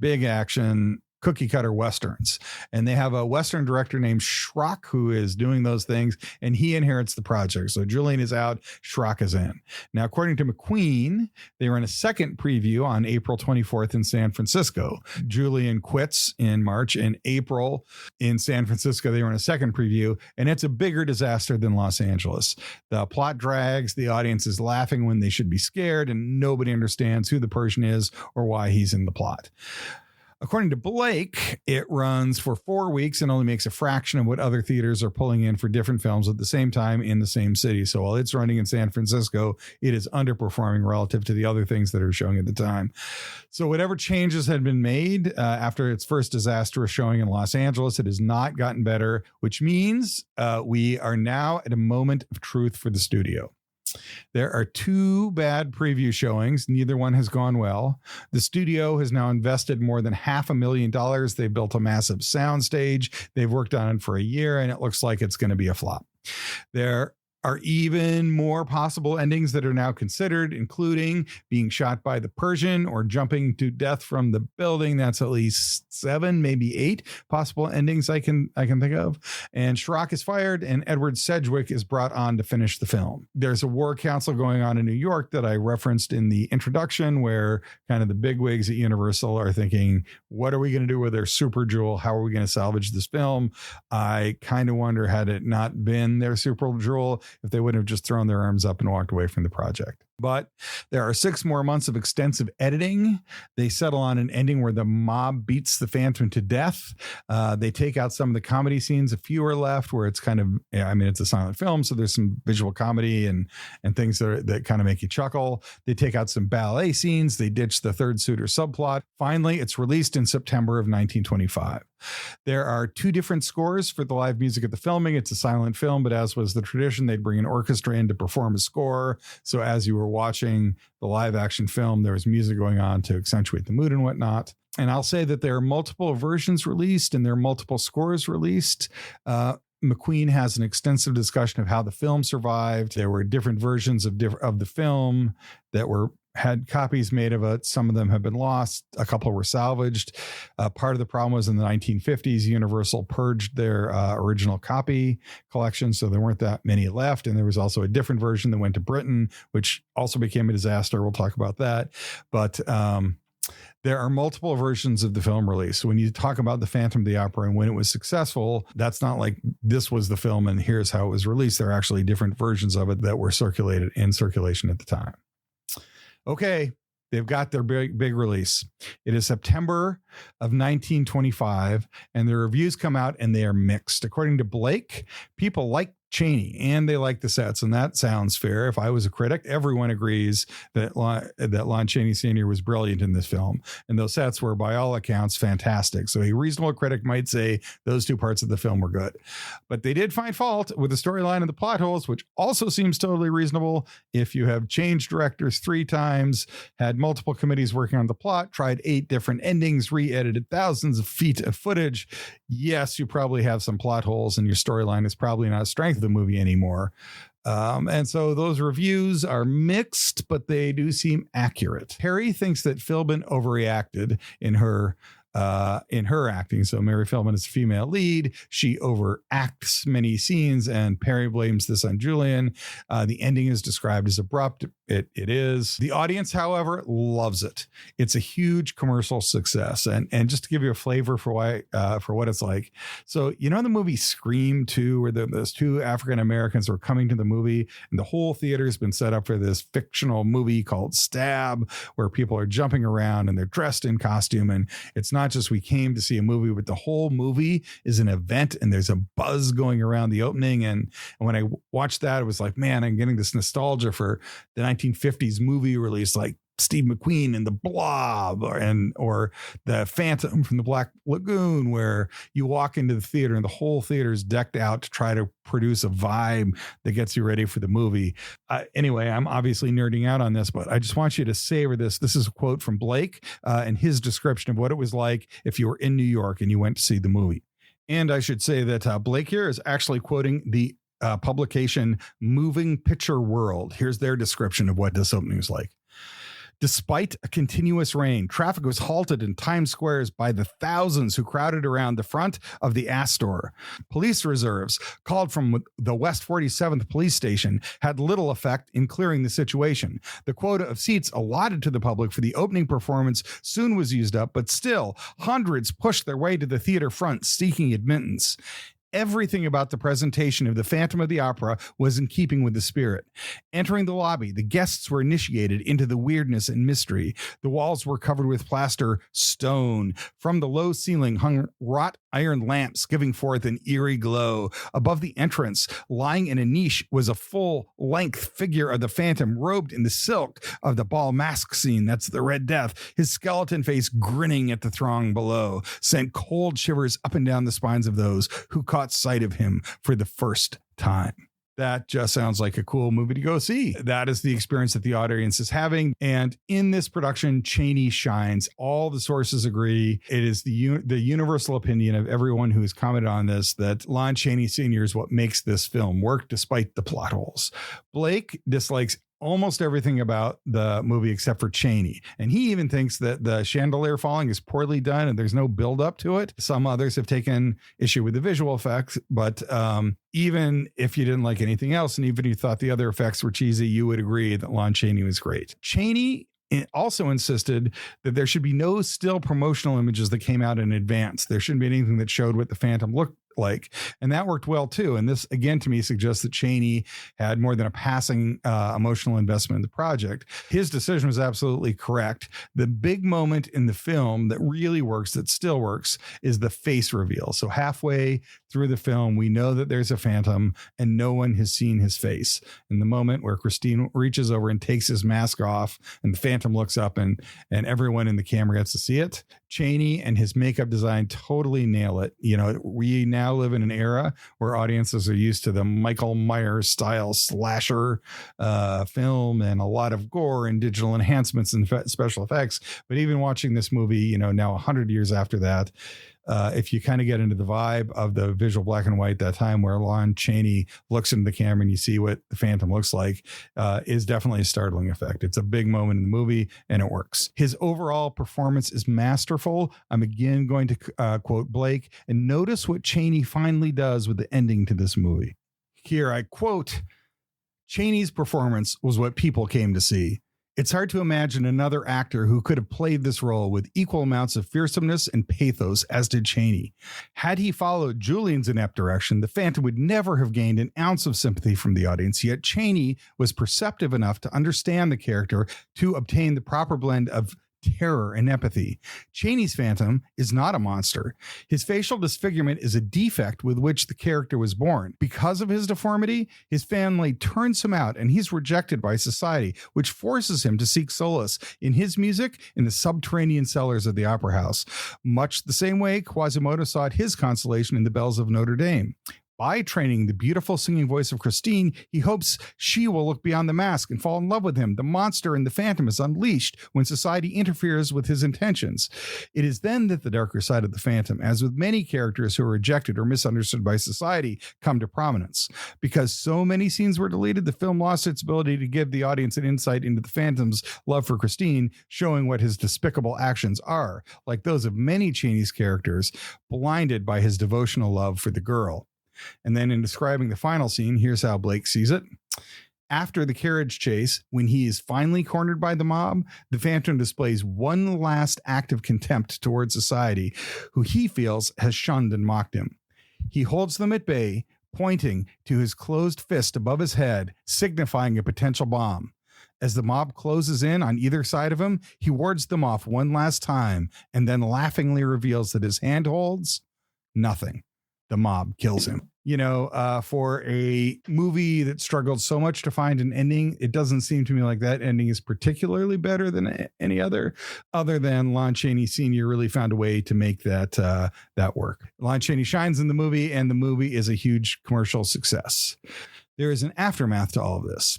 big action, cookie cutter Westerns. And they have a Western director named Schrock who is doing those things, and he inherits the project. So Julian is out, Schrock is in. Now, according to McQueen, they were in a second preview on April 24th in San Francisco. Julian quits in March. In April in San Francisco, they were in a second preview, and it's a bigger disaster than Los Angeles. The plot drags, the audience is laughing when they should be scared, and nobody understands who the Persian is or why he's in the plot. According to Blake, it runs for 4 weeks and only makes a fraction of what other theaters are pulling in for different films at the same time in the same city. So while it's running in San Francisco, it is underperforming relative to the other things that are showing at the time. So whatever changes had been made after its first disastrous showing in Los Angeles, it has not gotten better, which means we are now at a moment of truth for the studio. There are 2 bad preview showings. Neither one has gone well. The studio has now invested more than $500,000. They built a massive soundstage. They've worked on it for a year, and it looks like it's going to be a flop. There are even more possible endings that are now considered, including being shot by the Persian or jumping to death from the building. That's at least 7, maybe 8 possible endings I can think of. And Schrock is fired, and Edward Sedgwick is brought on to finish the film. There's a war council going on in New York that I referenced in the introduction, where kind of the bigwigs at Universal are thinking, what are we going to do with their super jewel? How are we going to salvage this film? I kind of wonder, had it not been their super jewel, if they wouldn't have just thrown their arms up and walked away from the project. But there are 6 more months of extensive editing. They settle on an ending where the mob beats the Phantom to death. They take out some of the comedy scenes. A few are left where it's kind of, it's a silent film, so there's some visual comedy and things that kind of make you chuckle. They take out some ballet scenes. They ditch the third suitor subplot. Finally, it's released in September of 1925. There are 2 different scores for the live music at the filming. It's a silent film, but as was the tradition, they'd bring an orchestra in to perform a score. So as you were watching the live action film, there was music going on to accentuate the mood and whatnot. And I'll say that there are multiple versions released and there are multiple scores released. McQueen has an extensive discussion of how the film survived. There were different versions of the film that had copies made of it. Some of them have been lost. A couple were salvaged. Part of the problem was in the 1950s, Universal purged their original copy collection, so there weren't that many left. And there was also a different version that went to Britain, which also became a disaster. We'll talk about that. But there are multiple versions of the film release. So when you talk about the Phantom of the Opera and when it was successful, that's not like this was the film and here's how it was released. There are actually different versions of it that were in circulation at the time. Okay, they've got their big release. It is September of 1925, and the reviews come out and they are mixed. According to Blake, people like Chaney, and they like the sets, and that sounds fair. If I was a critic, everyone agrees that Lon Chaney Sr. was brilliant in this film, and those sets were, by all accounts, fantastic. So a reasonable critic might say those two parts of the film were good, but they did find fault with the storyline and the plot holes, which also seems totally reasonable. If you have changed directors 3 times, had multiple committees working on the plot, tried 8 different endings, re-edited thousands of feet of footage, yes, you probably have some plot holes, and your storyline is probably not a strength of the movie anymore. And so those reviews are mixed, but they do seem accurate. Harry thinks that Philbin overreacted in her acting. So Mary Philbin is a female lead. She overacts many scenes, and Perry blames this on Julian. The ending is described as abrupt. It is. The audience, however, loves it. It's a huge commercial success. And just to give you a flavor for what it's like. So, you know, the movie Scream 2, where those 2 African Americans were coming to the movie, and the whole theater has been set up for this fictional movie called Stab, where people are jumping around and they're dressed in costume. And it's not just we came to see a movie, but the whole movie is an event, and there's a buzz going around the opening. And when I watched that, it was like, man, I'm getting this nostalgia for the 1950s movie release, like Steve McQueen in The Blob or the Phantom from the Black Lagoon, where you walk into the theater and the whole theater is decked out to try to produce a vibe that gets you ready for the movie. Anyway, I'm obviously nerding out on this, but I just want you to savor this. This is a quote from Blake and his description of what it was like if you were in New York and you went to see the movie. And I should say that Blake here is actually quoting the publication Moving Picture World. Here's their description of what this opening is like. Despite a continuous rain, traffic was halted in Times Squares by the thousands who crowded around the front of the Astor. Police reserves called from the West 47th Police Station had little effect in clearing the situation. The quota of seats allotted to the public for the opening performance soon was used up, but still, hundreds pushed their way to the theater front seeking admittance. Everything about the presentation of the Phantom of the Opera was in keeping with the spirit. Entering the lobby, the guests were initiated into the weirdness and mystery. The walls were covered with plaster stone. From the low ceiling hung wrought iron lamps giving forth an eerie glow. Above the entrance, lying in a niche, was a full-length figure of the Phantom robed in the silk of the ball mask scene. That's the Red Death. His skeleton face, grinning at the throng below, sent cold shivers up and down the spines of those who caught sight of him for the first time. That just sounds like a cool movie to go see. That is the experience that the audience is having. And in this production, Chaney shines. All the sources agree. It is the universal opinion of everyone who has commented on this that Lon Chaney Sr. is what makes this film work despite the plot holes. Blake dislikes almost everything about the movie except for Chaney. And he even thinks that the chandelier falling is poorly done and there's no build up to it. Some others have taken issue with the visual effects, but even if you didn't like anything else, and even if you thought the other effects were cheesy, you would agree that Lon Chaney was great. Chaney also insisted that there should be no still promotional images that came out in advance. There shouldn't be anything that showed what the Phantom looked like, and that worked well too. And this again to me suggests that Chaney had more than a passing emotional investment in the project. His decision was absolutely correct. The big moment in the film that really works, that still works, is the face reveal. So halfway through the film, we know that there's a Phantom and no one has seen his face. In the moment where Christine reaches over and takes his mask off and the Phantom looks up and everyone in the camera gets to see it, Chaney and his makeup design totally nail it. You know, we now live in an era where audiences are used to the Michael Myers style slasher film and a lot of gore and digital enhancements and special effects. But even watching this movie, you know, now 100 years after that, if you kind of get into the vibe of the visual black and white, that time where Lon Chaney looks into the camera and you see what the Phantom looks like, is definitely a startling effect. It's a big moment in the movie and it works. His overall performance is masterful. I'm again going to quote Blake, and notice what Chaney finally does with the ending to this movie. Here I quote, "Chaney's performance was what people came to see. It's hard to imagine another actor who could have played this role with equal amounts of fearsomeness and pathos as did Chaney. Had he followed Julian's inept direction, the Phantom would never have gained an ounce of sympathy from the audience, yet Chaney was perceptive enough to understand the character to obtain the proper blend of terror and empathy. Chaney's Phantom is not a monster. His facial disfigurement is a defect with which the character was born. Because of his deformity, his family turns him out and he's rejected by society, which forces him to seek solace in his music in the subterranean cellars of the opera house, much the same way Quasimodo sought his consolation in the bells of Notre Dame. By training the beautiful singing voice of Christine, he hopes she will look beyond the mask and fall in love with him. The monster in the Phantom is unleashed when society interferes with his intentions. It is then that the darker side of the Phantom, as with many characters who are rejected or misunderstood by society, come to prominence. Because so many scenes were deleted, the film lost its ability to give the audience an insight into the Phantom's love for Christine, showing what his despicable actions are, like those of many Chaney's characters, blinded by his devotional love for the girl. And then in describing the final scene, here's how Blake sees it. After the carriage chase, when he is finally cornered by the mob, the Phantom displays one last act of contempt towards society, who he feels has shunned and mocked him. He holds them at bay, pointing to his closed fist above his head, signifying a potential bomb. As the mob closes in on either side of him, he wards them off one last time and then laughingly reveals that his hand holds nothing. The mob kills him. You know, for a movie that struggled so much to find an ending, it doesn't seem to me like that ending is particularly better than any other than Lon Chaney Sr. really found a way to make that work. Lon Chaney shines in the movie, and the movie is a huge commercial success. There is an aftermath to all of this.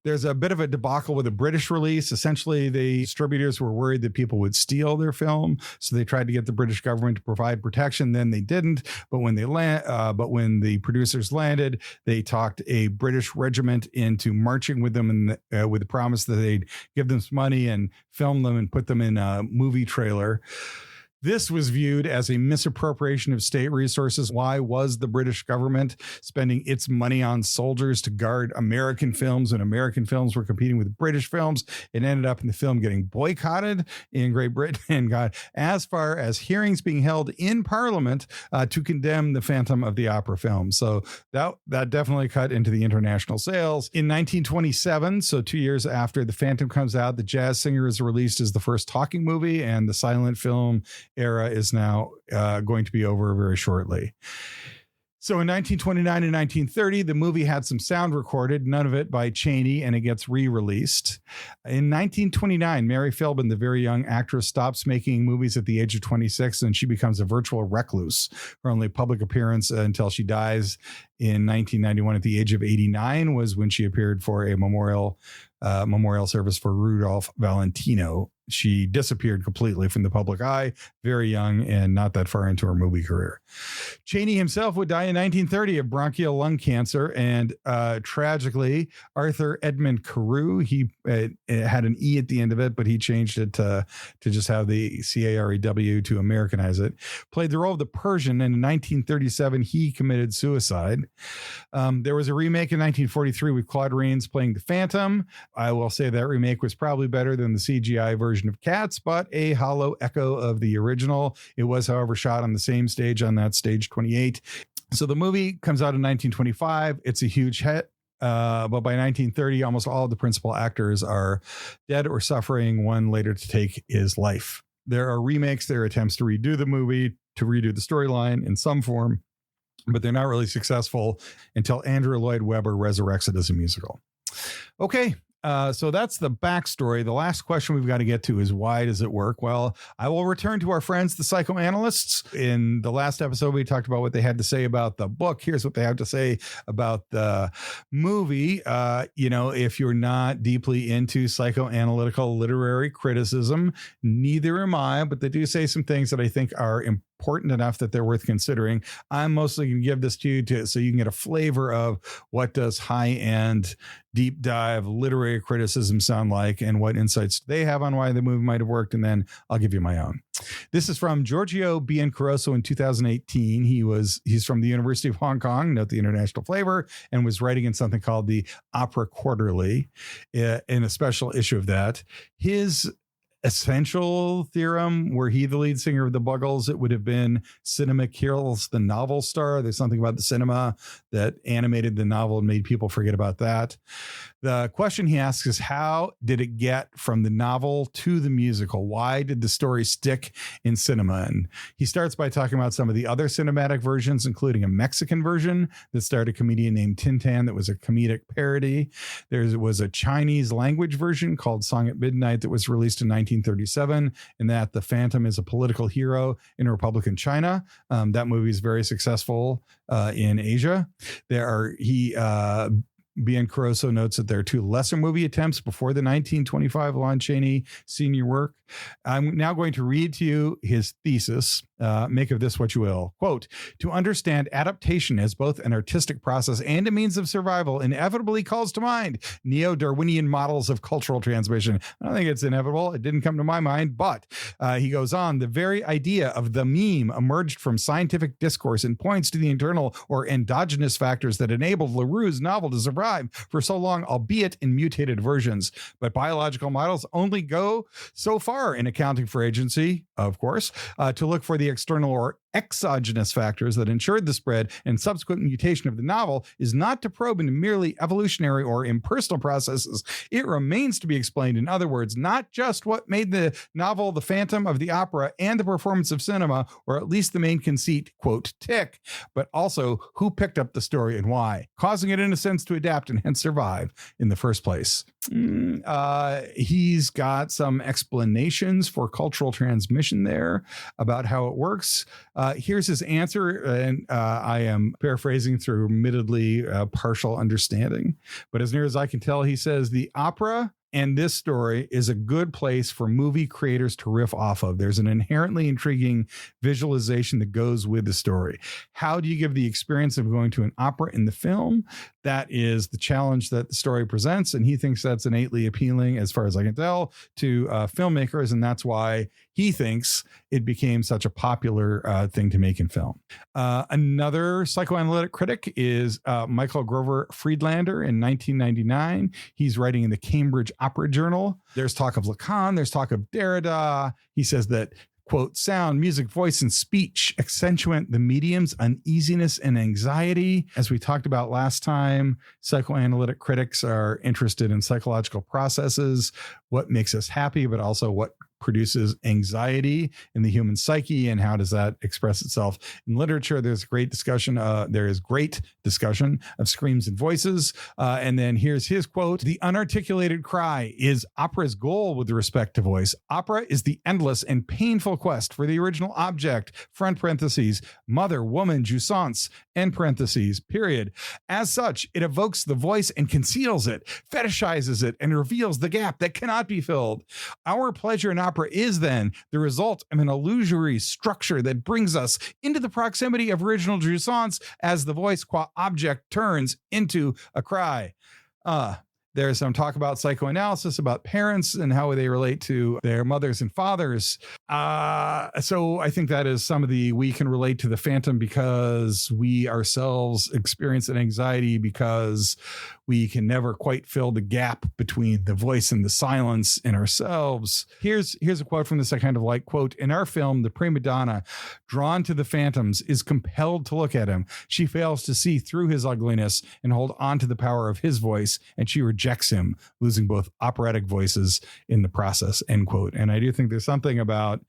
There's a bit of a debacle with a British release. Essentially, the distributors were worried that people would steal their film, so they tried to get the British government to provide protection. Then they didn't. But when when the producers landed, they talked a British regiment into marching with them, and with the promise that they'd give them some money and film them and put them in a movie trailer. This was viewed as a misappropriation of state resources. Why was the British government spending its money on soldiers to guard American films when American films were competing with British films? It ended up in the film getting boycotted in Great Britain and got as far as hearings being held in Parliament to condemn the Phantom of the Opera film. So that definitely cut into the international sales. In 1927, so 2 years after The Phantom comes out, The Jazz Singer is released as the first talking movie, and the silent film era is now going to be over very shortly. So in 1929 and 1930, the movie had some sound recorded, none of it by Chaney, and it gets re-released. In 1929, Mary Philbin, the very young actress, stops making movies at the age of 26, and she becomes a virtual recluse. Her only public appearance until she dies in 1991 at the age of 89 was when she appeared for a memorial service for Rudolph Valentino. She disappeared completely from the public eye, very young and not that far into her movie career. Chaney himself would die in 1930 of bronchial lung cancer, and tragically, Arthur Edmund Carew, he had an E at the end of it, but he changed it to just have the Carew to Americanize it, played the role of the Persian, and in 1937, he committed suicide. There was a remake in 1943 with Claude Rains playing the Phantom. I will say that remake was probably better than the CGI version of Cats, but a hollow echo of the original. It was, however, shot on the same stage, on that stage 28. So the movie comes out in 1925. It's a huge hit. But by 1930, almost all of the principal actors are dead or suffering, one later to take his life. There are remakes. There are attempts to redo the movie, to redo the storyline in some form, but they're not really successful until Andrew Lloyd-Webber resurrects it as a musical. Okay. So that's the backstory. The last question we've got to get to is, why does it work? Well, I will return to our friends, the psychoanalysts. In the last episode, we talked about what they had to say about the book. Here's what they have to say about the movie. If you're not deeply into psychoanalytical literary criticism, neither am I, but they do say some things that I think are important enough that they're worth considering. I'm mostly going to give this to you so you can get a flavor of what does high-end, deep dive literary criticism sound like, and what insights they have on why the movie might have worked, and then I'll give you my own. This is from Giorgio Biancoroso in 2018. He's from the University of Hong Kong, note the international flavor, and was writing in something called the Opera Quarterly, in a special issue of that. His essential theorem, were he the lead singer of the Buggles, it would have been cinema kills the novel star. There's something about the cinema that animated the novel and made people forget about that. The question he asks is, how did it get from the novel to the musical? Why did the story stick in cinema? And he starts by talking about some of the other cinematic versions, including a Mexican version that starred a comedian named Tintin that was a comedic parody. There was a Chinese language version called Song at Midnight that was released in 1937, in that the Phantom is a political hero in Republican China. That movie is very successful in Asia. B.N. Caruso notes that there are two lesser movie attempts before the 1925 Lon Chaney Sr. work. I'm now going to read to you his thesis. Make of this what you will. Quote, to understand adaptation as both an artistic process and a means of survival inevitably calls to mind neo-Darwinian models of cultural transmission. I don't think it's inevitable. It didn't come to my mind, but he goes on, the very idea of the meme emerged from scientific discourse and points to the internal or endogenous factors that enabled LaRue's novel to survive for so long, albeit in mutated versions. But biological models only go so far in accounting for agency, of course, to look for the external or exogenous factors that ensured the spread and subsequent mutation of the novel is not to probe into merely evolutionary or impersonal processes. It remains to be explained, in other words, not just what made the novel The Phantom of the Opera and the performance of cinema, or at least the main conceit, quote, tick, but also who picked up the story and why, causing it in a sense to adapt and hence survive in the first place. He's got some explanations for cultural transmission there about how it works. Here's his answer, and I am paraphrasing through admittedly partial understanding. But as near as I can tell, he says the opera and this story is a good place for movie creators to riff off of. There's an inherently intriguing visualization that goes with the story. How do you give the experience of going to an opera in the film? That is the challenge that the story presents, and he thinks that's innately appealing, as far as I can tell, to filmmakers, and that's why he thinks it became such a popular thing to make in film. Another psychoanalytic critic is Michael Grover Friedlander in 1999. He's writing in the Cambridge Opera Journal. There's talk of Lacan. There's talk of Derrida. He says that, quote, sound, music, voice, and speech accentuate the medium's uneasiness and anxiety. As we talked about last time, psychoanalytic critics are interested in psychological processes, what makes us happy, but also what produces anxiety in the human psyche, and how does that express itself in literature. There is great discussion of screams and voices. And then here's his quote: the unarticulated cry is opera's goal with respect to voice. Opera is the endless and painful quest for the original object, front parentheses, mother, woman, jouissance, end parentheses, period. As such, it evokes the voice and conceals it, fetishizes it, and reveals the gap that cannot be filled. Our pleasure in opera is then the result of an illusory structure that brings us into the proximity of original jouissance as the voice qua object turns into a cry. There's some talk about psychoanalysis, about parents and how they relate to their mothers and fathers. So I think that is we can relate to the Phantom because we ourselves experience an anxiety because we can never quite fill the gap between the voice and the silence in ourselves. Here's a quote from this I kind of like, quote, in our film, the prima donna, drawn to the phantoms, is compelled to look at him. She fails to see through his ugliness and hold on to the power of his voice, and she rejects him, losing both operatic voices in the process, end quote. And I do think there's something about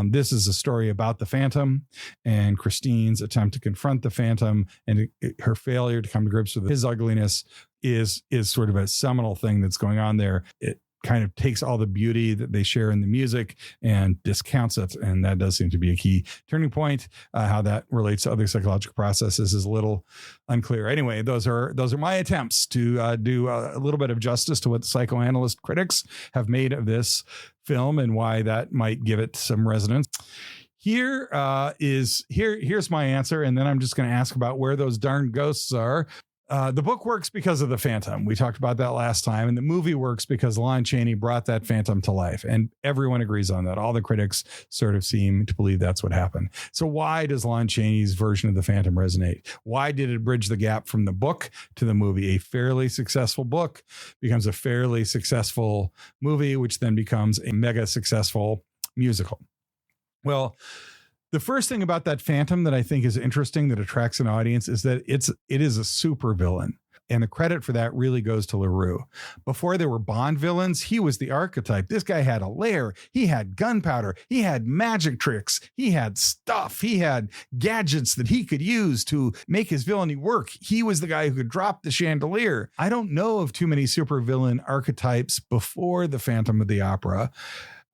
this is a story about the Phantom and Christine's attempt to confront the Phantom, and her failure to come to grips with his ugliness is sort of a seminal thing that's going on there. It kind of takes all the beauty that they share in the music and discounts it. And that does seem to be a key turning point. How that relates to other psychological processes is a little unclear. Anyway, those are my attempts to do a little bit of justice to what the psychoanalyst critics have made of this film and why that might give it some resonance. Here's my answer. And then I'm just going to ask about where those darn ghosts are. The book works because of the Phantom. We talked about that last time. And the movie works because Lon Chaney brought that Phantom to life. And everyone agrees on that. All the critics sort of seem to believe that's what happened. So why does Lon Chaney's version of the Phantom resonate? Why did it bridge the gap from the book to the movie? A fairly successful book becomes a fairly successful movie, which then becomes a mega successful musical. Well, the first thing about that Phantom that I think is interesting, that attracts an audience, is that it is a super villain. And the credit for that really goes to LaRue. Before there were Bond villains, he was the archetype. This guy had a lair. He had gunpowder. He had magic tricks. He had stuff. He had gadgets that he could use to make his villainy work. He was the guy who could drop the chandelier. I don't know of too many supervillain archetypes before the Phantom of the Opera.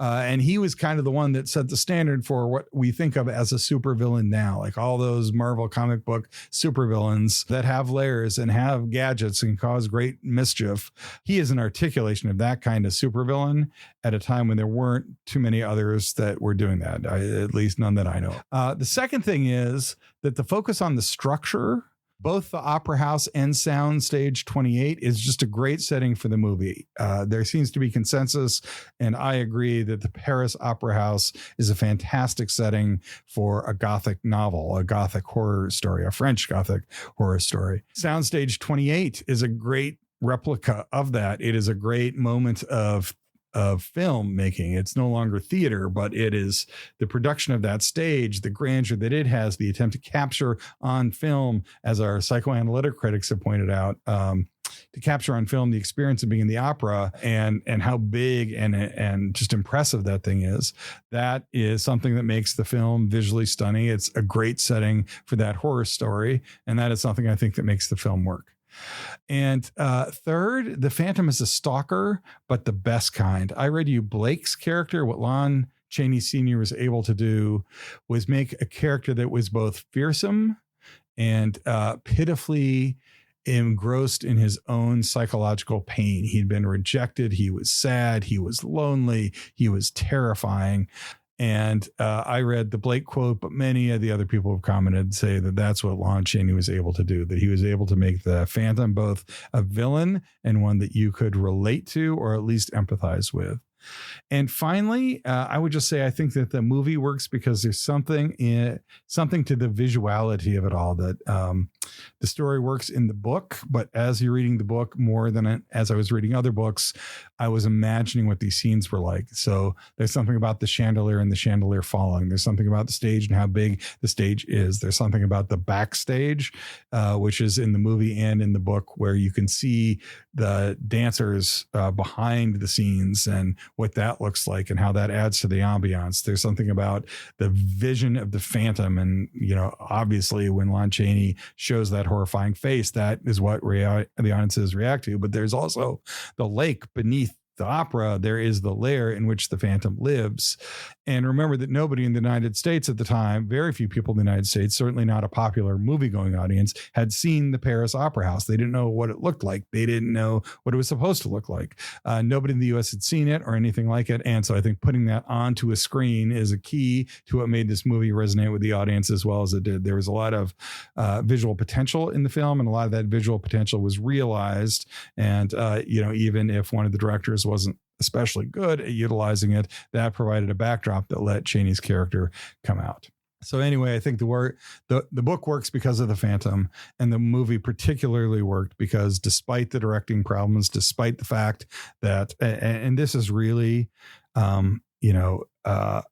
And he was kind of the one that set the standard for what we think of as a supervillain now, like all those Marvel comic book supervillains that have layers and have gadgets and cause great mischief. He is an articulation of that kind of supervillain at a time when there weren't too many others that were doing that, at least none that I know. The second thing is that the focus on the structure, both the Opera House and Soundstage 28, is just a great setting for the movie. There seems to be consensus, and I agree that the Paris Opera House is a fantastic setting for a Gothic novel, a Gothic horror story, a French Gothic horror story. Soundstage 28 is a great replica of that. It is a great moment of filmmaking. It's no longer theater, but it is the production of that stage, the grandeur that it has, the attempt to capture on film, as our psychoanalytic critics have pointed out, to capture on film the experience of being in the opera and how big and just impressive that thing is. That is something that makes the film visually stunning. It's a great setting for that horror story, and that is something I think that makes the film work. And third, the Phantom is a stalker, but the best kind. I read you Blake's character. What Lon Chaney Sr. was able to do was make a character that was both fearsome and pitifully engrossed in his own psychological pain. He'd been rejected. He was sad. He was lonely. He was terrifying. And I read the Blake quote, but many of the other people have commented and say that that's what Lon Chaney was able to do, that he was able to make the Phantom both a villain and one that you could relate to or at least empathize with. And finally, I would just say I think that the movie works because there's something to the visuality of it all, that the story works in the book, but as you're reading the book more than as I was reading other books, I was imagining what these scenes were like. So there's something about the chandelier and the chandelier falling. There's something about the stage and how big the stage is. There's something about the backstage, which is in the movie and in the book, where you can see the dancers behind the scenes and what that looks like and how that adds to the ambiance. There's something about the vision of the Phantom. And, obviously when Lon Chaney shows that horrifying face, that is what the audiences react to. But there's also the lake beneath the opera. There is the lair in which the Phantom lives. And remember that nobody in the United States at the time, very few people in the United States, certainly not a popular movie-going audience, had seen the Paris Opera House. They didn't know what it looked like. They didn't know what it was supposed to look like. Nobody in the U.S. had seen it or anything like it. And so I think putting that onto a screen is a key to what made this movie resonate with the audience as well as it did. There was a lot of visual potential in the film, and a lot of that visual potential was realized. And, even if one of the directors wasn't especially good at utilizing it, that provided a backdrop that let Chaney's character come out. So anyway, I think the book works because of the Phantom, and the movie particularly worked because despite the directing problems, despite the fact that, and this is really, where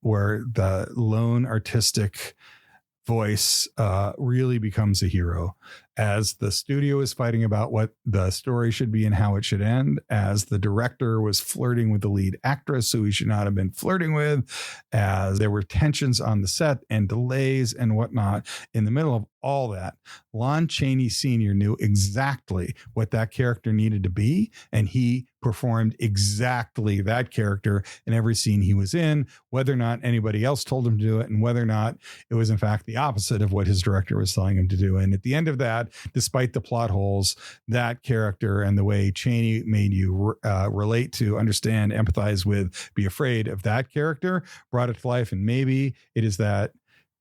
the lone artistic voice really becomes a hero, as the studio is fighting about what the story should be and how it should end, as the director was flirting with the lead actress who he should not have been flirting with, as there were tensions on the set and delays and whatnot. In the middle of all that, Lon Chaney Sr. knew exactly what that character needed to be, and he performed exactly that character in every scene he was in, whether or not anybody else told him to do it, and whether or not it was in fact the opposite of what his director was telling him to do. And at the end of that, despite the plot holes, that character and the way Chaney made you relate to, understand, empathize with, be afraid of that character, brought it to life. And maybe it is that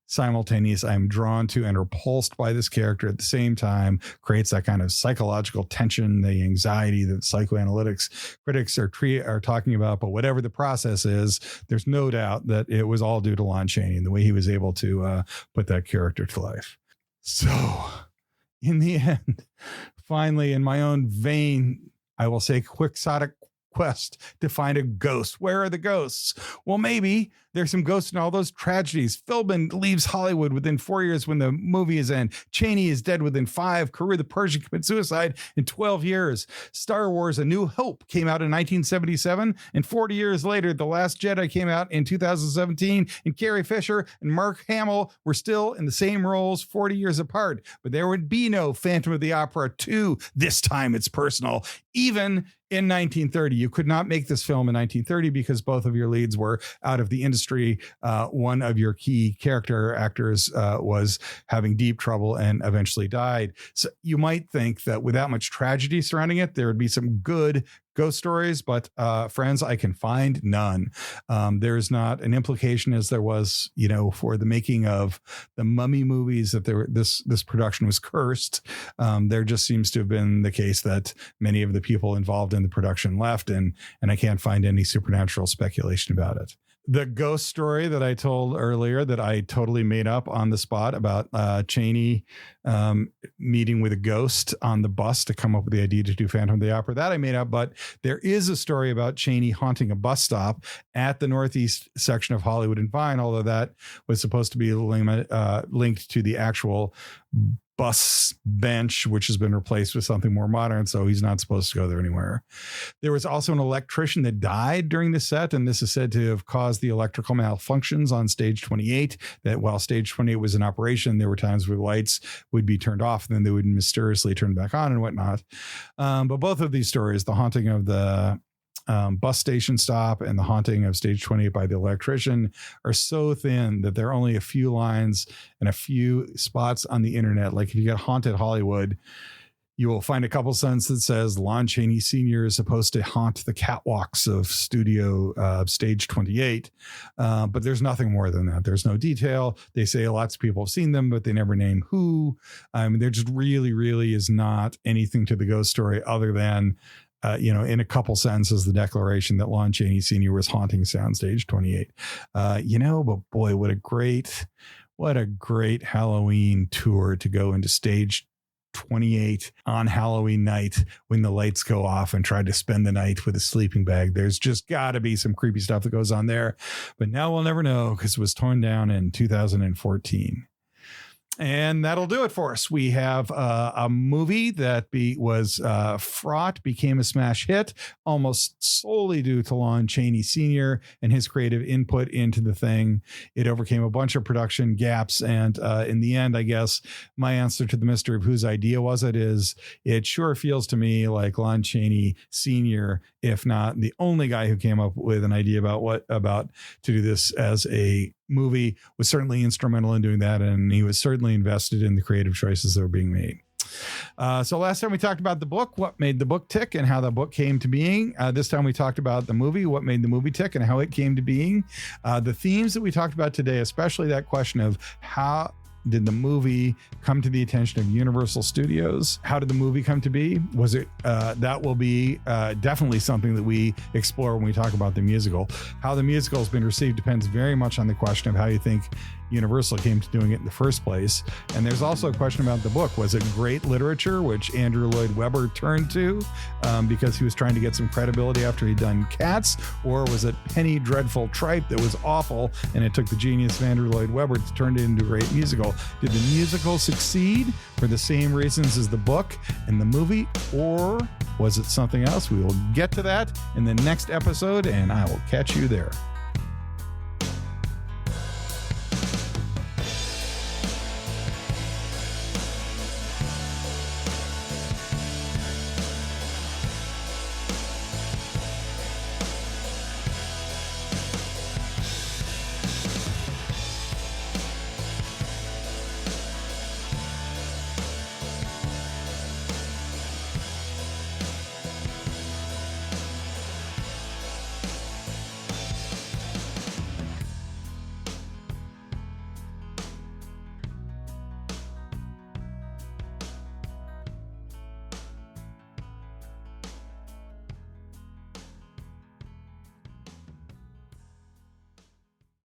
simultaneous. I'm drawn to and repulsed by this character at the same time, creates that kind of psychological tension, the anxiety that psychoanalytics critics are talking about. But whatever the process is, there's no doubt that it was all due to Lon Chaney and the way he was able to put that character to life. So in the end, finally, in my own vein, I will say quixotic quest to find a ghost. Where are the ghosts? Well, maybe there's some ghosts in all those tragedies. Philbin leaves Hollywood within 4 years when the movie is in. Chaney is dead within 5. Karoo the Persian commits suicide in 12 years. Star Wars: A New Hope came out in 1977, and 40 years later, The Last Jedi came out in 2017, and Carrie Fisher and Mark Hamill were still in the same roles 40 years apart. But there would be no Phantom of the Opera 2. This time it's personal. Even in 1930, you could not make this film in 1930 because both of your leads were out of the industry. One of your key character actors was having deep trouble and eventually died. So you might think that with that much tragedy surrounding it, there would be some good ghost stories, but friends, I can find none. There's not an implication as there was, for the making of the Mummy movies that this production was cursed. There just seems to have been the case that many of the people involved in the production left, and I can't find any supernatural speculation about it. The ghost story that I told earlier that I totally made up on the spot about Chaney meeting with a ghost on the bus to come up with the idea to do Phantom of the Opera, that I made up. But there is a story about Chaney haunting a bus stop at the northeast section of Hollywood and Vine, although that was supposed to be linked to the actual bus bench, which has been replaced with something more modern, so he's not supposed to go there anywhere. There was also an electrician that died during the set, and this is said to have caused the electrical malfunctions on stage 28, that while stage 28 was in operation, there were times where lights would be turned off and then they would mysteriously turn back on and whatnot. But both of these stories, the haunting of the bus station stop and the haunting of stage 28 by the electrician, are so thin that there are only a few lines and a few spots on the internet. Like if you get Haunted Hollywood, you will find a couple sentences that says Lon Chaney Sr. is supposed to haunt the catwalks of stage 28. But there's nothing more than that. There's no detail. They say lots of people have seen them, but they never name who. There just really is not anything to the ghost story other than in a couple sentences, the declaration that Lon Chaney Sr. was haunting Soundstage 28. But boy, what a great Halloween tour to go into stage 28 on Halloween night when the lights go off and try to spend the night with a sleeping bag. There's just got to be some creepy stuff that goes on there. But now we'll never know because it was torn down in 2014. And that'll do it for us. We have a movie that was fraught, became a smash hit, almost solely due to Lon Chaney Sr. and his creative input into the thing. It overcame a bunch of production gaps. And in the end, I guess my answer to the mystery of whose idea was it is, it sure feels to me like Lon Chaney Sr., if not the only guy who came up with an idea about to do this as a movie, was certainly instrumental in doing that, and he was certainly invested in the creative choices that were being made. So last time we talked about the book, what made the book tick and how the book came to being. This time we talked about the movie, what made the movie tick and how it came to being. The themes that we talked about today, especially that question of how did the movie come to the attention of Universal Studios? How did the movie come to be? Was it that will be definitely something that we explore when we talk about the musical. How the musical has been received depends very much on the question of how you think Universal came to doing it in the first place. And there's also a question about the book. Was it great literature, which Andrew Lloyd-Webber turned to because he was trying to get some credibility after he'd done Cats? Or was it penny dreadful tripe that was awful and it took the genius of Andrew Lloyd-Webber to turn it into a great musical? Did the musical succeed for the same reasons as the book and the movie, or was it something else? We will get to that in the next episode, and I will catch you there.